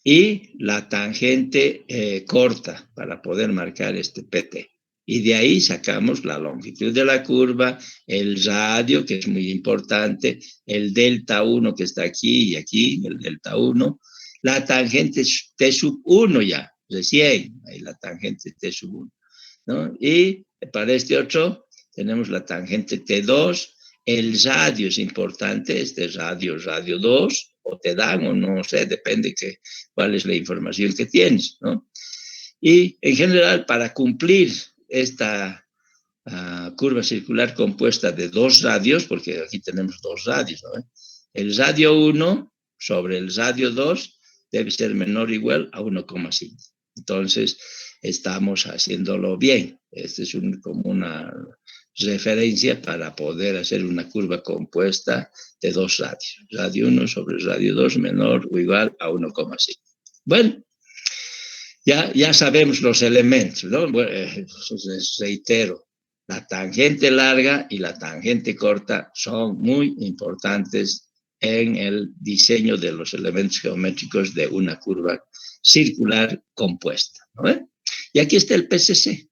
Y la tangente corta, para poder marcar este PT. Y de ahí sacamos la longitud de la curva, el radio, que es muy importante, el delta 1 que está aquí y aquí, el delta 1, la tangente T sub 1 ya, recién, ahí la tangente T sub 1, ¿no? Y para este otro tenemos la tangente T2, el radio es importante, este radio 2, o te dan o no sé, depende cuál es la información que tienes, ¿no? Y en general, para cumplir esta curva circular compuesta de dos radios, porque aquí tenemos dos radios, ¿no? El radio 1 sobre el radio 2 debe ser menor o igual a 1,5. Entonces, estamos haciéndolo bien. Esta es como una referencia para poder hacer una curva compuesta de dos radios. Radio 1 sobre radio 2 menor o igual a 1,5. Bueno, ya sabemos los elementos, ¿no? Bueno, les reitero, la tangente larga y la tangente corta son muy importantes en el diseño de los elementos geométricos de una curva circular compuesta, ¿no? Y aquí está el PCC.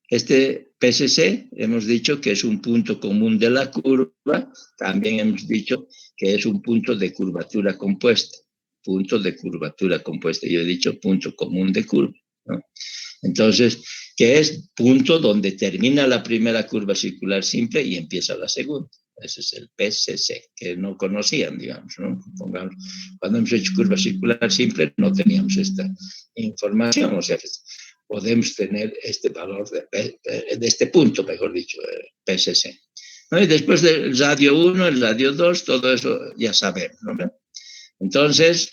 Este PCC hemos dicho que es un punto común de la curva, también hemos dicho que es un punto de curvatura compuesta. Punto de curvatura compuesta. Yo he dicho punto común de curva, ¿no? Entonces, que es punto donde termina la primera curva circular simple y empieza la segunda. Ese es el PCC, que no conocían, digamos, ¿no? Pongamos, cuando hemos hecho curva circular simple no teníamos esta información, o sea que podemos tener este valor de este punto, mejor dicho, PCC, ¿no? Y después del radio 1, el radio 2, todo eso ya sabemos, ¿no? Entonces,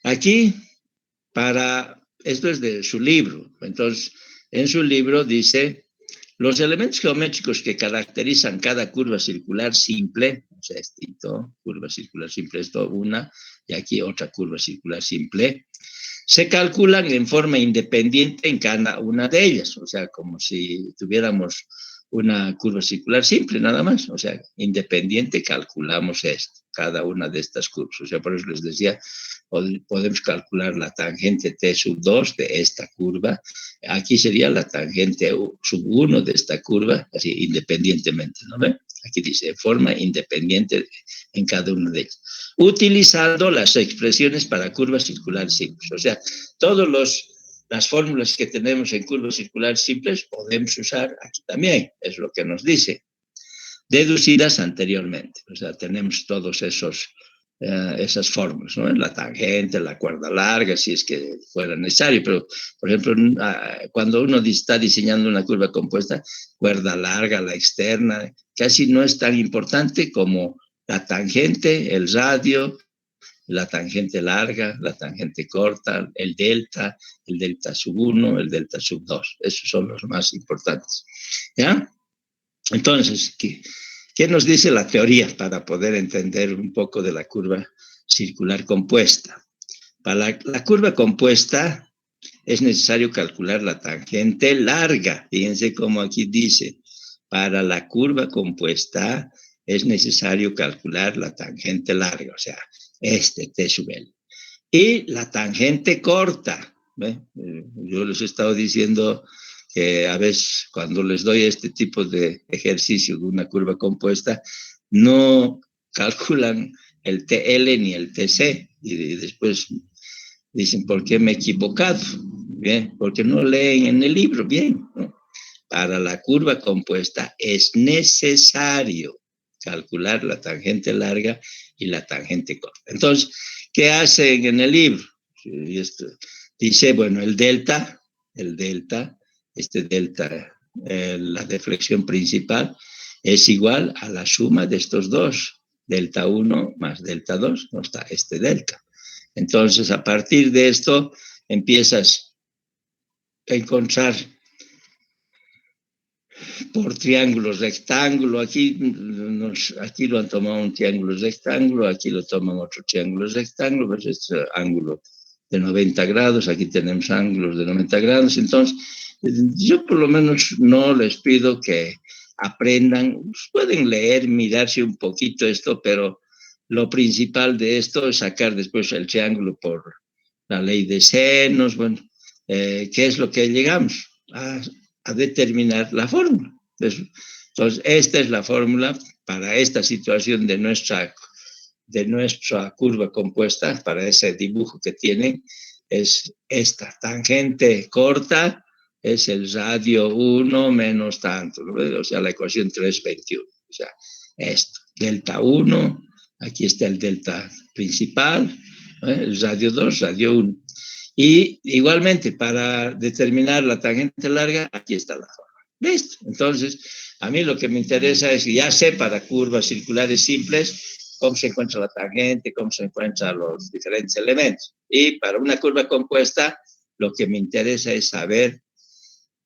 aquí esto es de su libro. Entonces, en su libro dice, los elementos geométricos que caracterizan cada curva circular simple, o sea, curva circular simple, esto una, y aquí otra curva circular simple, se calculan en forma independiente en cada una de ellas, o sea, como si tuviéramos una curva circular simple nada más, o sea, independiente calculamos esto, cada una de estas curvas, o sea, por eso les decía, podemos calcular la tangente T sub 2 de esta curva, aquí sería la tangente sub 1 de esta curva, así independientemente, ¿no ven? Aquí dice, de forma independiente en cada una de ellas, utilizando las expresiones para curvas circulares simples, o sea, las fórmulas que tenemos en curvas circulares simples podemos usar aquí también, es lo que nos dice, deducidas anteriormente. O sea, tenemos todos esas fórmulas, ¿no? La tangente, la cuerda larga, si es que fuera necesario, pero, por ejemplo, cuando uno está diseñando una curva compuesta, cuerda larga, la externa, casi no es tan importante como la tangente, el radio, la tangente larga, la tangente corta, el delta sub 1, el delta sub 2. Esos son los más importantes. ¿Ya? Entonces, ¿qué nos dice la teoría para poder entender un poco de la curva circular compuesta? Para la curva compuesta es necesario calcular la tangente larga. Fíjense cómo aquí dice, para la curva compuesta es necesario calcular la tangente larga, o sea, T sub L. Y la tangente corta. Yo les he estado diciendo que a veces cuando les doy este tipo de ejercicio de una curva compuesta, no calculan el TL ni el TC. Y después dicen, ¿por qué me he equivocado? Bien, porque no leen en el libro bien, ¿no? Para la curva compuesta es necesario calcular la tangente larga y la tangente corta. Entonces, ¿qué hacen en el libro? Dice, bueno, el delta, la deflexión principal, es igual a la suma de estos dos, delta 1 más delta 2, no está este delta. Entonces, a partir de esto, empiezas a encontrar por triángulos rectángulo, aquí lo han tomado un triángulo rectángulo, aquí lo toman otro triángulo rectángulo, pues este ángulo de 90 grados, aquí tenemos ángulos de 90 grados, entonces yo por lo menos no les pido que aprendan, pueden leer, mirarse un poquito esto, pero lo principal de esto es sacar después el triángulo por la ley de senos, bueno, ¿qué es lo que llegamos? A determinar la fórmula. Entonces, esta es la fórmula para esta situación de nuestra curva compuesta, para ese dibujo que tienen, es esta. Tangente corta es el radio 1 menos tanto, ¿no? O sea, la ecuación 321. O sea, esto, delta 1, aquí está el delta principal, el radio 2, radio 1. Y igualmente, para determinar la tangente larga, aquí está la forma. ¿Listo? Entonces, a mí lo que me interesa es que ya sé para curvas circulares simples cómo se encuentra la tangente, cómo se encuentran los diferentes elementos. Y para una curva compuesta, lo que me interesa es saber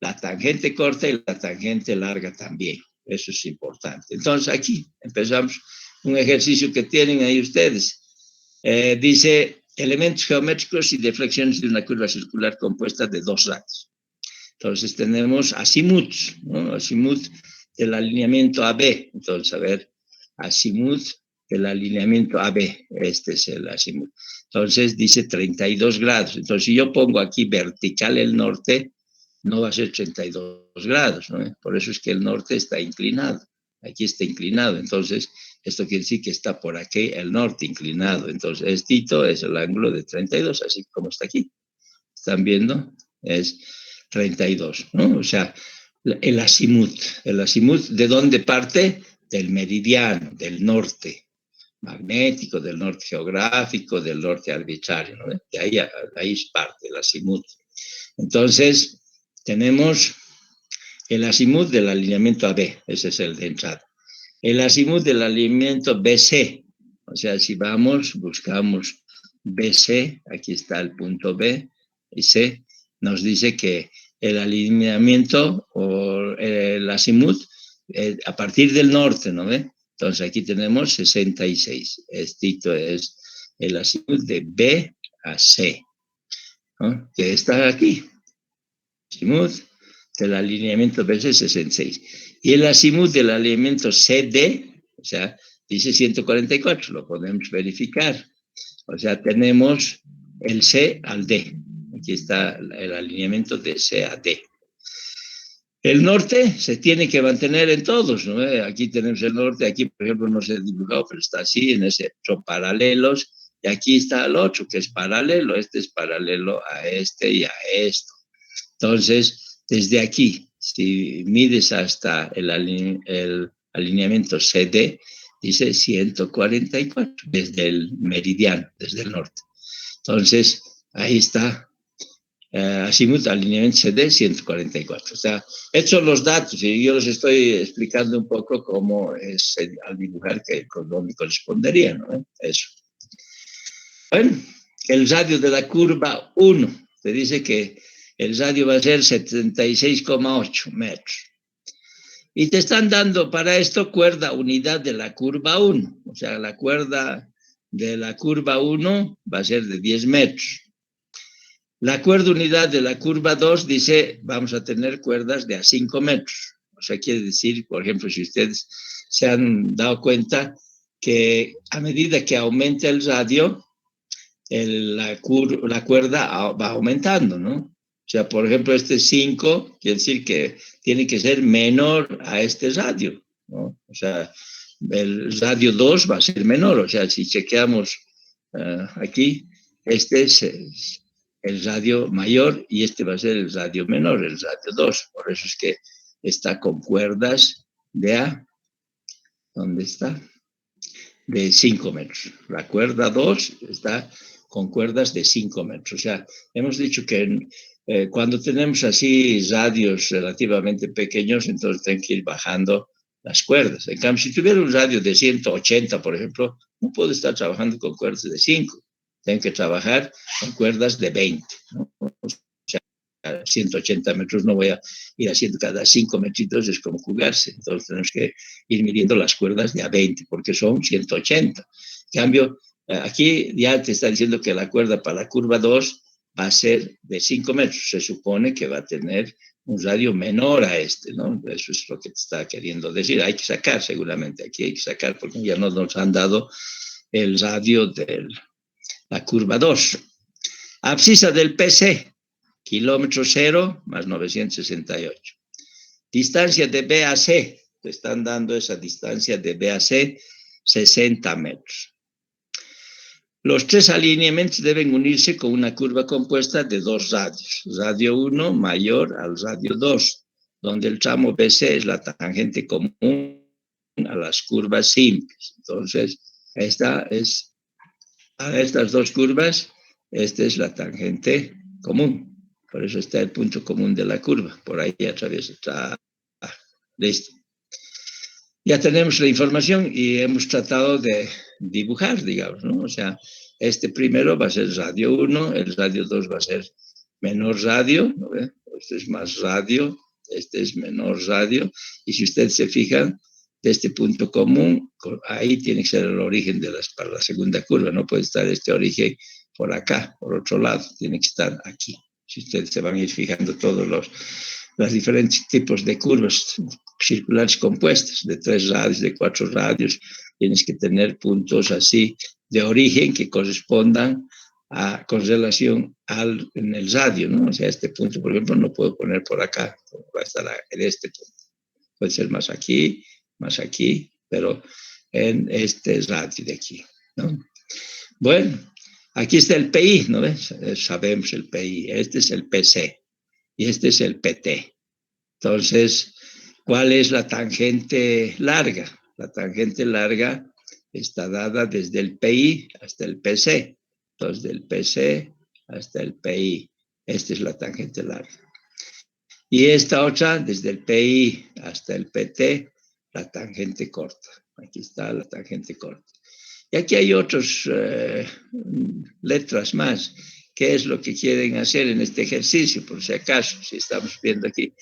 la tangente corta y la tangente larga también. Eso es importante. Entonces, aquí empezamos un ejercicio que tienen ahí ustedes. Dice elementos geométricos y deflexiones de una curva circular compuesta de dos radios. Entonces tenemos azimuts, ¿no? Azimut del alineamiento AB. Entonces, a ver, azimut del alineamiento AB. Este es el azimut. Entonces dice 32 grados. Entonces, si yo pongo aquí vertical el norte, no va a ser 32 grados, ¿no? Por eso es que el norte está inclinado. Aquí está inclinado. Entonces, esto quiere decir que está por aquí el norte inclinado. Entonces, esto es el ángulo de 32, así como está aquí. ¿Están viendo? Es 32, ¿no? O sea, el azimut. El azimut, ¿de dónde parte? Del meridiano, del norte magnético, del norte geográfico, del norte arbitrario, ¿no? De ahí parte el azimut. Entonces, tenemos el azimut del alineamiento AB, ese es el de entrada. El azimut del alineamiento BC, o sea, si vamos, buscamos BC, aquí está el punto B, y C nos dice que el alineamiento o el azimut a partir del norte, ¿no ve? Entonces aquí tenemos 66. Esto es el azimut de B a C, ¿no? Que está aquí. Azimut del alineamiento BC 66. Y el azimut del alineamiento CD, o sea, dice 144, lo podemos verificar. O sea, tenemos el C al D. Aquí está el alineamiento de C a D. El norte se tiene que mantener en todos, ¿no? Aquí tenemos el norte, aquí, por ejemplo, no se ha dibujado, pero está así, en ese, son paralelos, y aquí está el otro, que es paralelo, este es paralelo a este y a esto. Entonces, desde aquí, si mides hasta el alineamiento CD, dice 144, desde el meridiano, desde el norte. Entonces, ahí está. Azimut, alineamiento CD 144. O sea, estos son los datos y yo les estoy explicando un poco cómo es al dibujar que dónde correspondería, ¿no? Eso. Bueno, el radio de la curva 1 te dice que el radio va a ser 76,8 metros. Y te están dando para esto cuerda unidad de la curva 1. O sea, la cuerda de la curva 1 va a ser de 10 metros. La cuerda unidad de la curva 2 dice, vamos a tener cuerdas de a 5 metros. O sea, quiere decir, por ejemplo, si ustedes se han dado cuenta que a medida que aumenta el radio, la cuerda va aumentando, ¿no? O sea, por ejemplo, este 5 quiere decir que tiene que ser menor a este radio, ¿no? O sea, el radio 2 va a ser menor. O sea, si chequeamos aquí, este es el radio mayor y este va a ser el radio menor, el radio 2. Por eso es que está con cuerdas de A. ¿Dónde está? De 5 metros. La cuerda 2 está con cuerdas de 5 metros. O sea, hemos dicho que cuando tenemos así radios relativamente pequeños, entonces tienen que ir bajando las cuerdas. En cambio, si tuviera un radio de 180, por ejemplo, no puedo estar trabajando con cuerdas de 5. Tengo que trabajar con cuerdas de 20, ¿no? O sea, 180 metros no voy a ir haciendo cada 5 metritos, es como jugarse. Entonces tenemos que ir midiendo las cuerdas de a 20, porque son 180. En cambio, aquí ya te está diciendo que la cuerda para la curva 2 va a ser de 5 metros. Se supone que va a tener un radio menor a este, ¿no? Eso es lo que te está queriendo decir. Hay que sacar, seguramente, aquí hay que sacar, porque ya no nos han dado el radio de la curva 2. Abscisa del PC, kilómetro 0 más 968. Distancia de B a C, te están dando esa distancia de B a C, 60 metros. Los tres alineamientos deben unirse con una curva compuesta de dos radios. Radio 1 mayor al radio 2, donde el tramo BC es la tangente común a las curvas simples. Entonces, esta es, a estas dos curvas, esta es la tangente común. Por eso está el punto común de la curva. Por ahí atraviesa. Listo. Ya tenemos la información y hemos tratado de dibujar, digamos, ¿no? O sea, este primero va a ser radio 1, el radio 2 va a ser menor radio, ¿no? Este es más radio, este es menor radio, y si ustedes se fijan, de este punto común, ahí tiene que ser el origen para la segunda curva, no puede estar este origen por acá, por otro lado, tiene que estar aquí. Si ustedes se van a ir fijando todos los diferentes tipos de curvas circulares compuestas, de 3 radios, de 4 radios, tienes que tener puntos así de origen que correspondan con relación en el radio, ¿no? O sea, este punto, por ejemplo, no puedo poner por acá, va a estar en este punto. Puede ser más aquí, pero en este radio de aquí, ¿no? Bueno, aquí está el PI, ¿no ves? Sabemos el PI, este es el PC y este es el PT. Entonces, ¿cuál es la tangente larga? La tangente larga está dada desde el PI hasta el PC. Entonces, del PC hasta el PI. Esta es la tangente larga. Y esta otra, desde el PI hasta el PT, la tangente corta. Aquí está la tangente corta. Y aquí hay otras letras más qué es lo que quieren hacer en este ejercicio, por si acaso, si estamos viendo aquí.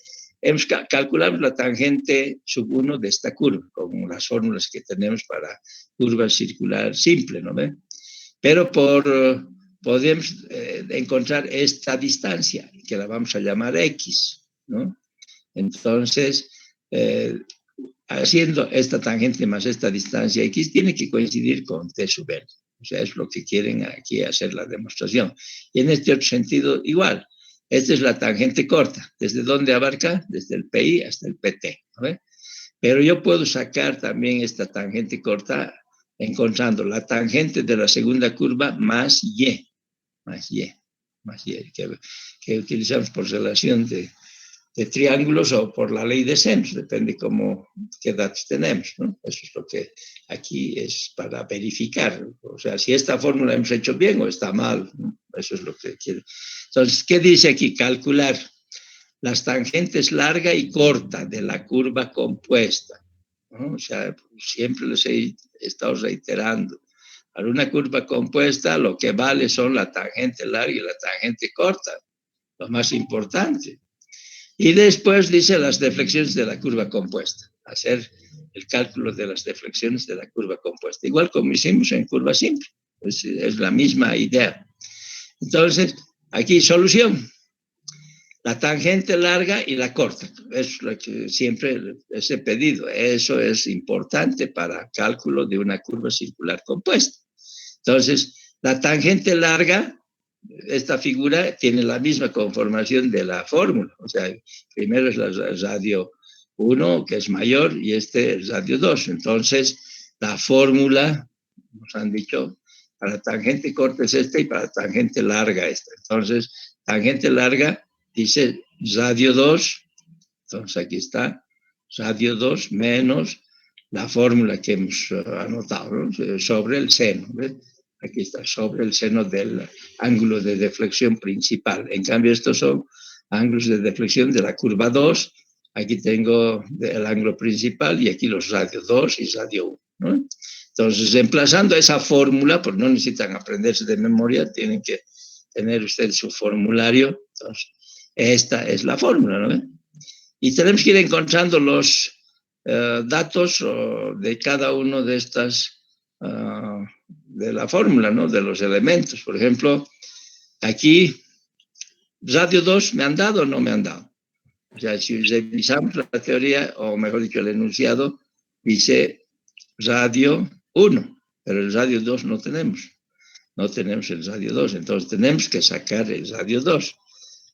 Calculamos la tangente sub 1 de esta curva, con las fórmulas que tenemos para curva circular simple, ¿no ve? Pero podemos encontrar esta distancia, que la vamos a llamar X, ¿no? Entonces, haciendo esta tangente más esta distancia X, tiene que coincidir con T sub N. O sea, es lo que quieren aquí hacer la demostración. Y en este otro sentido, igual. Esta es la tangente corta. ¿Desde dónde abarca? Desde el PI hasta el PT, ¿no? Pero yo puedo sacar también esta tangente corta encontrando la tangente de la segunda curva más Y, que utilizamos por relación de triángulos o por la ley de senos, depende qué datos tenemos, ¿no? Eso es lo que aquí es para verificar. O sea, si esta fórmula hemos hecho bien o está mal, ¿no? Eso es lo que quiere. Entonces, ¿qué dice aquí? Calcular las tangentes larga y corta de la curva compuesta, ¿no? O sea, siempre les he estado reiterando. Para una curva compuesta, lo que vale son la tangente larga y la tangente corta, lo más importante. Y después dice las deflexiones de la curva compuesta, hacer el cálculo de las deflexiones de la curva compuesta, igual como hicimos en curva simple, es la misma idea. Entonces, aquí solución, la tangente larga y la corta, es lo que siempre les he pedido, eso es importante para cálculo de una curva circular compuesta. Entonces, la tangente larga, esta figura tiene la misma conformación de la fórmula. O sea, primero es la radio 1, que es mayor, y este es radio 2. Entonces, la fórmula, nos han dicho, para tangente corta es esta y para tangente larga esta. Entonces, tangente larga dice radio 2. Entonces, aquí está, radio 2 menos la fórmula que hemos anotado, ¿no? Sobre el seno, ¿ves? Aquí está, sobre el seno del ángulo de deflexión principal. En cambio, estos son ángulos de deflexión de la curva 2. Aquí tengo el ángulo principal y aquí los radio 2 y radio 1, ¿no? Entonces, reemplazando esa fórmula, pues no necesitan aprenderse de memoria, tienen que tener ustedes su formulario. Entonces, esta es la fórmula, ¿no? Y tenemos que ir encontrando los datos de cada uno de estas de la fórmula, ¿no? De los elementos. Por ejemplo, aquí, radio 2, ¿me han dado o no me han dado? O sea, si revisamos la teoría, o mejor dicho, el enunciado, dice radio 1, pero el radio 2 no tenemos. No tenemos el radio 2, entonces tenemos que sacar el radio 2.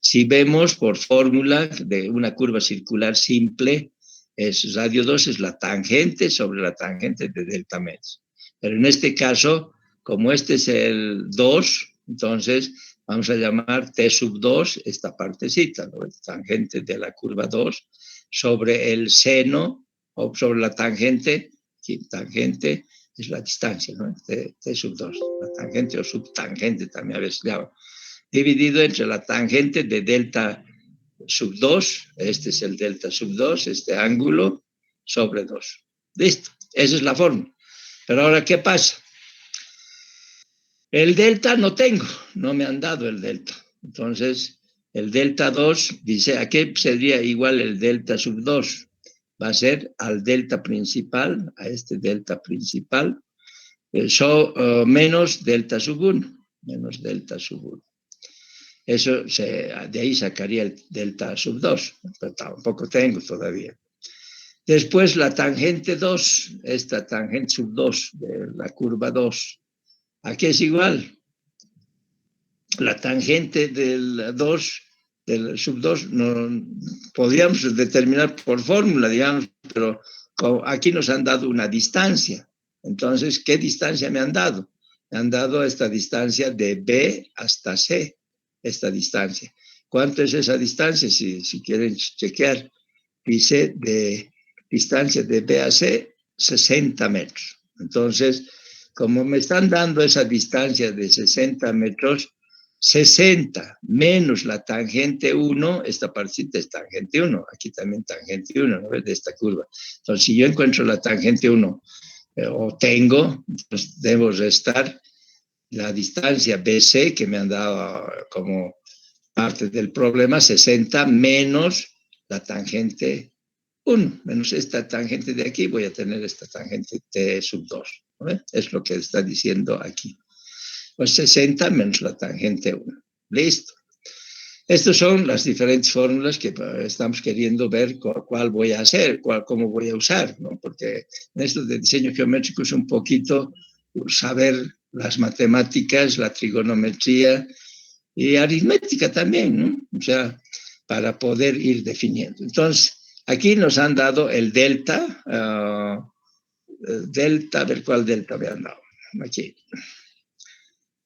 Si vemos por fórmula de una curva circular simple, radio 2 es la tangente sobre la tangente de delta medio. Pero en este caso, como este es el 2, entonces vamos a llamar T sub 2 esta partecita, ¿no? Tangente de la curva 2 sobre el seno o sobre la tangente, que tangente es la distancia, ¿no? T sub 2, la tangente o subtangente también a veces llama, dividido entre la tangente de delta sub 2, este es el delta sub 2, este ángulo, sobre 2. Listo, esa es la fórmula. Pero ahora, ¿qué pasa? El delta no tengo, no me han dado el delta. Entonces, el delta 2 dice, ¿a qué sería igual el delta sub 2? Va a ser al delta principal, a este delta principal, menos delta sub 1, menos delta sub 1. Eso de ahí sacaría el delta sub 2, pero tampoco tengo todavía. Después la tangente 2, esta tangente sub 2 de la curva 2, ¿a qué es igual? La tangente del 2, del sub 2, no podríamos determinar por fórmula, digamos, pero aquí nos han dado una distancia. Entonces, ¿qué distancia me han dado? Me han dado esta distancia de B hasta C, esta distancia. ¿Cuánto es esa distancia? Si quieren chequear, dice de distancia de B a C, 60 metros. Entonces, como me están dando esa distancia de 60 metros, 60 menos la tangente 1, esta partecita es tangente 1, aquí también tangente 1, ¿no? De esta curva. Entonces, si yo encuentro la tangente 1 o tengo, pues debo restar la distancia BC, que me han dado como parte del problema, 60 menos la tangente 1, menos esta tangente de aquí, voy a tener esta tangente T sub 2. ¿No? Es lo que está diciendo aquí. Pues 60 menos la tangente 1. Listo. Estas son las diferentes fórmulas que estamos queriendo ver cuál voy a hacer, cómo voy a usar, ¿no? Porque en esto de diseño geométrico es un poquito saber las matemáticas, la trigonometría y aritmética también, ¿no? O sea, para poder ir definiendo. Entonces, aquí nos han dado el delta, a ver cuál delta me han dado. Aquí.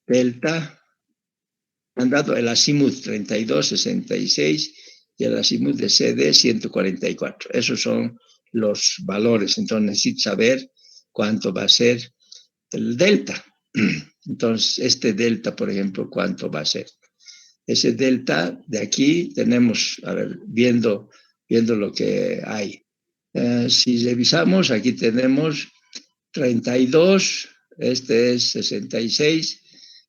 Delta. Han dado el azimut 3266 y el azimut de CD 144. Esos son los valores. Entonces necesito saber cuánto va a ser el delta. Entonces, este delta, por ejemplo, ¿cuánto va a ser? Ese delta de aquí tenemos, a ver, viendo lo que hay. Si revisamos, aquí tenemos 32, este es 66,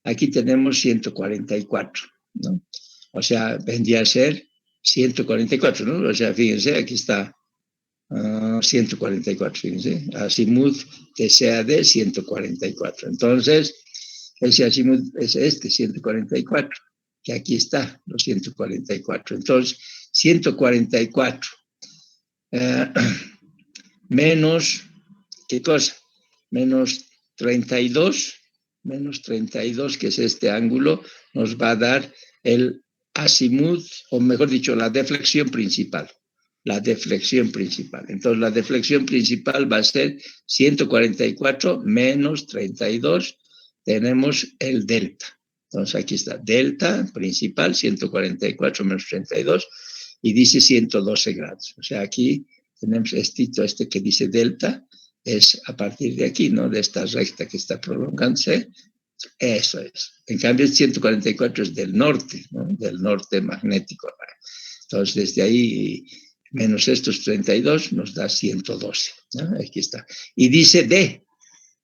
aquí tenemos 144, ¿no? O sea, vendría a ser 144, ¿no? O sea, fíjense, aquí está 144, fíjense, azimut de CAD 144. Entonces, ese azimut es este, 144, que aquí está, los 144. Entonces, 144 menos, ¿qué cosa? Menos 32, que es este ángulo, nos va a dar el azimut, o mejor dicho, la deflexión principal. La deflexión principal. Entonces, la deflexión principal va a ser 144 menos 32, tenemos el delta. Entonces, aquí está, delta principal, 144 menos 32, y dice 112 grados. O sea, aquí tenemos este que dice delta, es a partir de aquí, ¿no? De esta recta que está prolongándose. Eso es. En cambio, el 144 es del norte, ¿no? Del norte magnético. Entonces, desde ahí, menos estos 32, nos da 112, ¿no? Aquí está. Y dice D.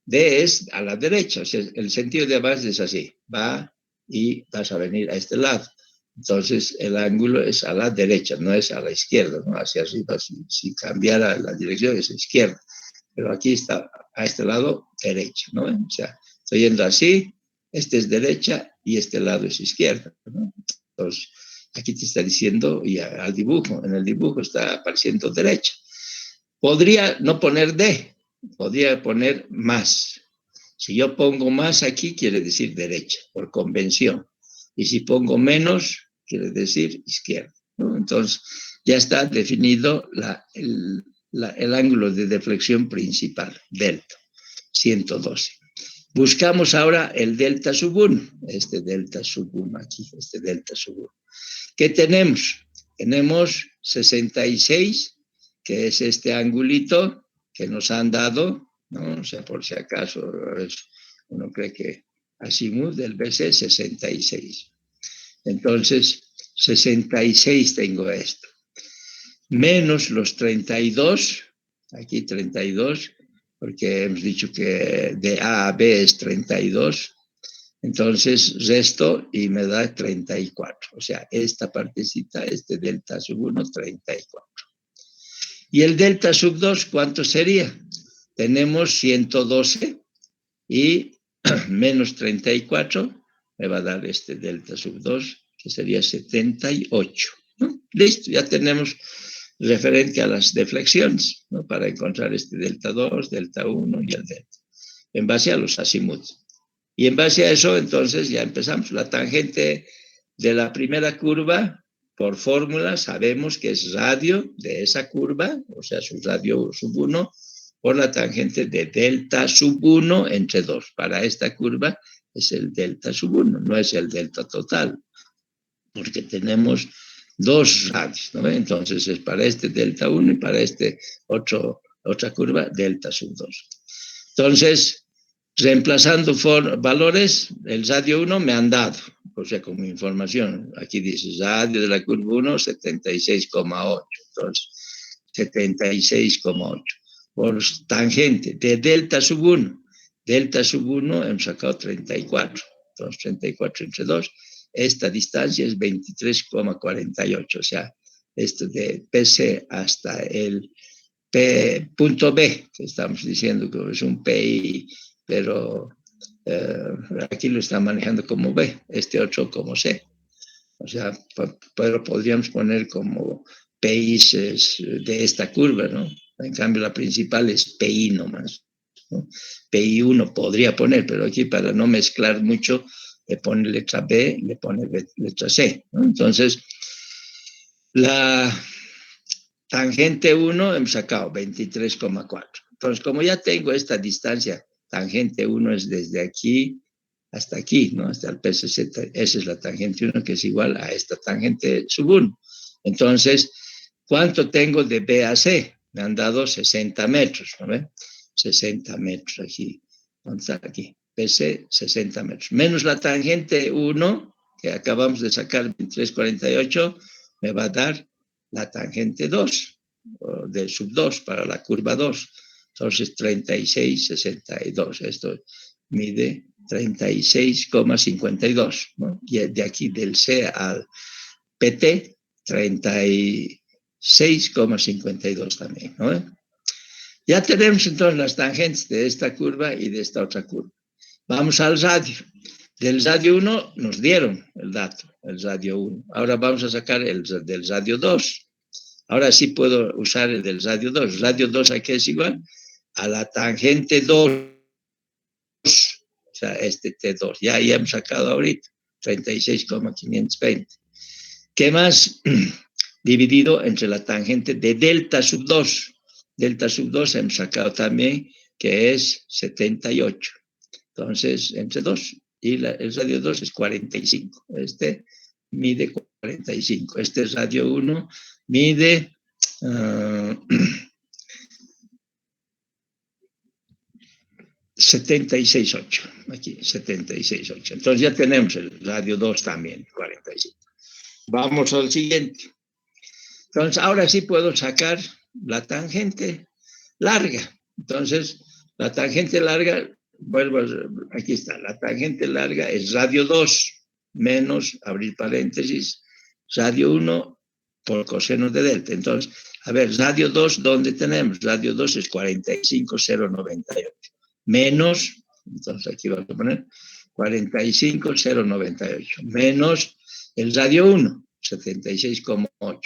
D es a la derecha. O sea, el sentido de avance es así. Va y vas a venir a este lado. Entonces, el ángulo es a la derecha, no es a la izquierda, ¿no? Hacia arriba, si cambiara la dirección, es a la izquierda. Pero aquí está, a este lado, derecha, ¿no? O sea, estoy yendo así, este es derecha y este lado es izquierda, ¿no? Entonces, aquí te está diciendo, y al dibujo, en el dibujo está apareciendo derecha. Podría no poner D, podría poner más. Si yo pongo más aquí, quiere decir derecha, por convención. Y si pongo menos, quiere decir izquierda, ¿no? Entonces, ya está definido el ángulo de deflexión principal, delta, 112. Buscamos ahora el delta sub 1, este delta sub 1 aquí, este delta sub 1. ¿Qué tenemos? Tenemos 66, que es este angulito que nos han dado, ¿no? O sea, por si acaso uno cree que azimut del BC 66. Entonces, 66 tengo esto. Menos los 32, aquí 32, porque hemos dicho que de A a B es 32, entonces resto y me da 34, o sea, esta partecita, este delta sub 1, 34. Y el delta sub 2, ¿cuánto sería? Tenemos 112 y menos 34, me va a dar este delta sub 2, que sería 78, ¿no? Listo, ya tenemos referente a las deflexiones, ¿no? Para encontrar este delta 2, delta 1 y el delta, en base a los azimuts. Y en base a eso, entonces, ya empezamos. La tangente de la primera curva, por fórmula, sabemos que es radio de esa curva, o sea, su radio sub 1, por la tangente de delta sub 1 entre 2. Para esta curva es el delta sub 1, no es el delta total, porque tenemos dos radios, ¿no? Entonces es para este delta 1 y para este otra curva delta sub 2. Entonces, reemplazando valores, el radio 1 me han dado, o sea, como información, aquí dice radio de la curva 1, 76,8, entonces 76,8. Por tangente de delta sub 1, delta sub 1 hemos sacado 34. Entonces 34 entre 2, esta distancia es 23,48. O sea, esto de PC hasta el punto B, que estamos diciendo que es un PI, pero aquí lo están manejando como B, este otro como C. O sea, pero podríamos poner como PIs de esta curva, ¿no? En cambio, la principal es PI nomás, ¿no? PI1 podría poner, pero aquí para no mezclar mucho, le pone letra B, le pone letra C, ¿no? Entonces, la tangente 1 hemos sacado 23,4. Entonces, como ya tengo esta distancia, tangente 1 es desde aquí hasta aquí, ¿no? Hasta el P60. Esa es la tangente 1, que es igual a esta tangente sub 1. Entonces, ¿cuánto tengo de B a C? Me han dado 60 metros, ¿no ven? 60 metros aquí. ¿Dónde está aquí? PC, 60 metros. Menos la tangente 1, que acabamos de sacar, 23,48, me va a dar la tangente 2, del sub 2 para la curva 2. Entonces, 36,62. Esto mide 36,52, ¿no? Y de aquí del C al PT, 36,52 también, ¿no? Ya tenemos entonces las tangentes de esta curva y de esta otra curva. Vamos al radio. Del radio 1 nos dieron el dato, el radio 1. Ahora vamos a sacar el del radio 2. Ahora sí puedo usar el del radio 2. Radio 2 aquí es igual a la tangente 2. O sea, este T2. Ya hemos sacado ahorita 36,520. ¿Qué más? Dividido entre la tangente de delta sub 2. Delta sub 2 hemos sacado también, que es 78. Entonces, entre 2. Y el radio 2 es 45. Este mide 45. Este radio 1 mide 76,8. Aquí, 76,8. Entonces ya tenemos el radio 2 también, 45. Vamos al siguiente. Entonces, ahora sí puedo sacar la tangente larga. Entonces, la tangente larga, aquí está, la tangente larga es radio 2 menos, abrir paréntesis, radio 1 por coseno de delta. Entonces, a ver, radio 2, ¿dónde tenemos? Radio 2 es 45,098. Menos, entonces aquí vamos a poner 45,098. Menos el radio 1, 76,8.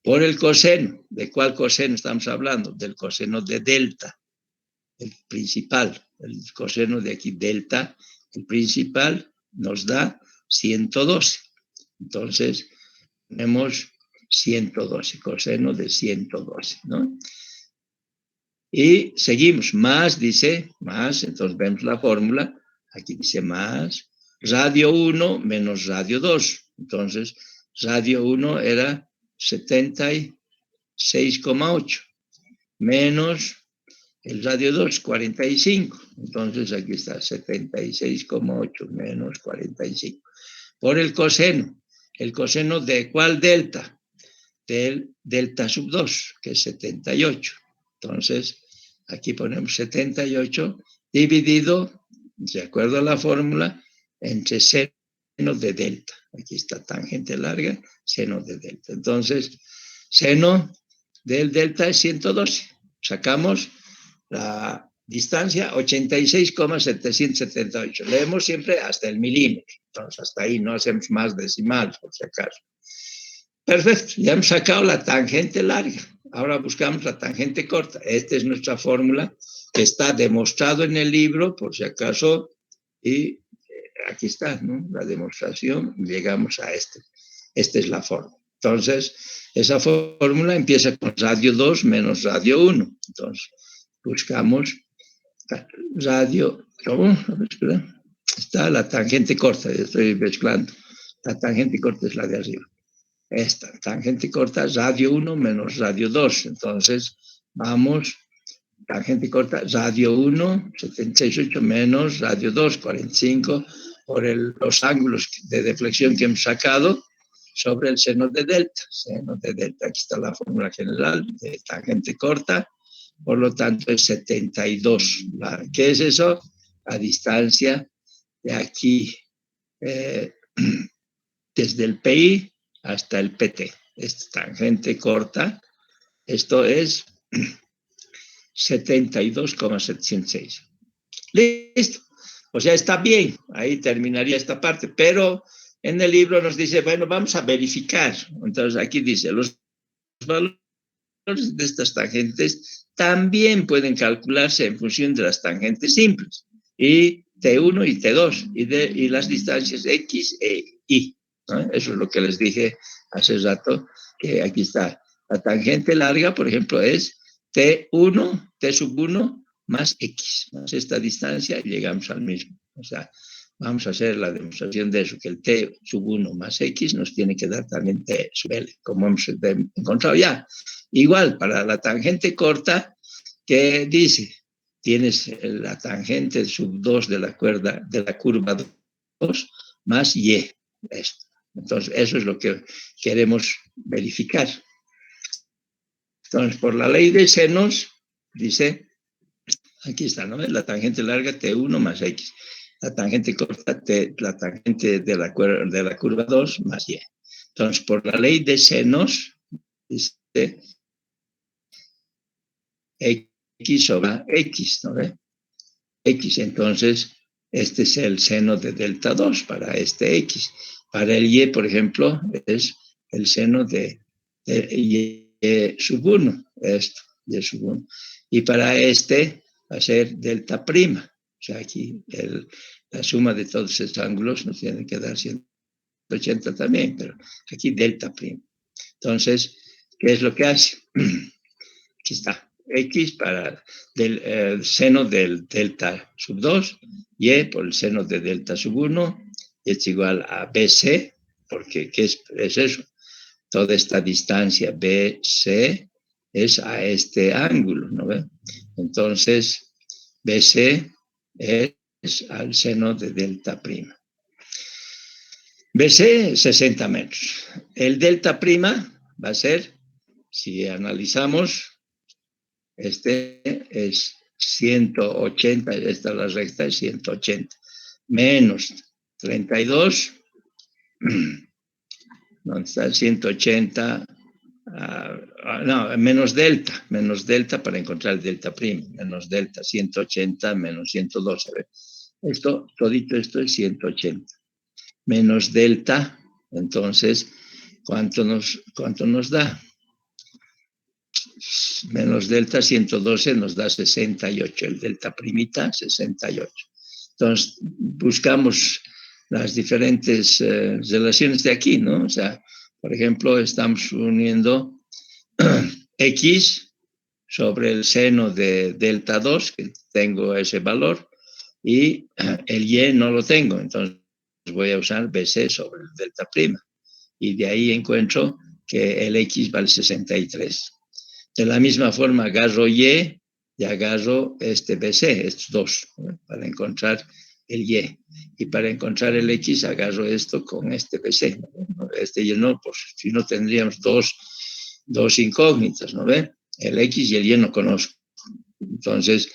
Por el coseno. ¿De cuál coseno estamos hablando? Del coseno de delta, el principal. El coseno de aquí, delta, el principal, nos da 112. Entonces, tenemos 112, coseno de 112, ¿no? Y seguimos, más, dice, más, entonces vemos la fórmula, aquí dice más, radio 1 menos radio 2. Entonces, radio 1 era 76,8 menos el radio 2, 45. Entonces aquí está 76,8 menos 45. Por el coseno de ¿cuál delta? Del delta sub 2, que es 78. Entonces aquí ponemos 78 dividido, de acuerdo a la fórmula, entre seno de delta. Aquí está tangente larga, seno de delta. Entonces, seno del delta es 112. Sacamos la distancia 86,778. Leemos siempre hasta el milímetro. Entonces, hasta ahí no hacemos más decimales, por si acaso. Perfecto, ya hemos sacado la tangente larga. Ahora buscamos la tangente corta. Esta es nuestra fórmula que está demostrado en el libro, por si acaso, y aquí está, ¿no? La demostración, llegamos a este. Esta es la fórmula. Entonces, esa fórmula empieza con radio 2 menos radio 1. Entonces, buscamos radio, ¿cómo? A ver, espera. Está la tangente corta, estoy mezclando. La tangente corta es la de arriba. Esta tangente corta, radio 1 menos radio 2. Entonces, vamos, tangente corta, radio 1, 78 menos radio 2, 45, por los ángulos de deflexión que hemos sacado sobre el seno de delta. Seno de delta, aquí está la fórmula general de tangente corta, por lo tanto es 72. ¿Qué es eso? a distancia de aquí, desde el PI hasta el PT. Esta tangente corta, esto es 72,706. Listo. O sea, está bien, ahí terminaría esta parte, pero en el libro nos dice, bueno, vamos a verificar. Entonces aquí dice, los valores de estas tangentes también pueden calcularse en función de las tangentes simples, y T1 y T2, y las distancias X e Y. ¿No? Eso es lo que les dije hace rato, que aquí está. La tangente larga, por ejemplo, es T1, T sub 1 más X, más esta distancia, y llegamos al mismo. O sea, vamos a hacer la demostración de eso, que el T sub 1 más X nos tiene que dar también T sub L, como hemos encontrado ya. Igual, para la tangente corta, que dice, tienes la tangente sub 2 de la curva 2 más Y. Esto. Entonces, eso es lo que queremos verificar. Entonces, por la ley de senos, dice, aquí está, ¿no? La tangente larga T1 más X. La tangente corta, la tangente de la curva 2 más Y. Entonces, por la ley de senos, dice X sobre X, ¿no ve? X, entonces, este es el seno de delta 2 para este X. Para el Y, por ejemplo, es el seno de Y sub 1, esto, Y sub 1. Y para este va a ser delta prima. O sea, aquí la suma de todos estos ángulos nos tiene que dar 180 también, pero aquí delta prima. Entonces, ¿qué es lo que hace? Aquí está. X para del seno del delta sub 2, Y por el seno de delta sub 1, es igual a BC, porque ¿qué es eso? Toda esta distancia BC es a este ángulo, ¿no ve? Entonces, BC es al seno de delta prima. BC, 60 metros. El delta prima va a ser, si analizamos, este es 180, esta es la recta, es 180, menos 32, ¿dónde está? 180, no, menos delta para encontrar el delta prima, menos delta, 180 menos 112. Esto, todito esto es 180. Menos delta, entonces, ¿cuánto nos da? Menos delta 112 nos da 68, el delta primita 68. Entonces, buscamos las diferentes relaciones de aquí, ¿no? O sea, por ejemplo, estamos uniendo X sobre el seno de delta 2, que tengo ese valor, y el Y no lo tengo, entonces voy a usar BC sobre el delta prima. Y de ahí encuentro que el X vale 63. De la misma forma agarro Y y agarro este BC, estos dos, ¿no? Para encontrar el Y. Y para encontrar el X agarro esto con este BC, ¿no? Este Y no, pues si no tendríamos dos incógnitas, ¿no ve? El X y el Y no conozco. Entonces,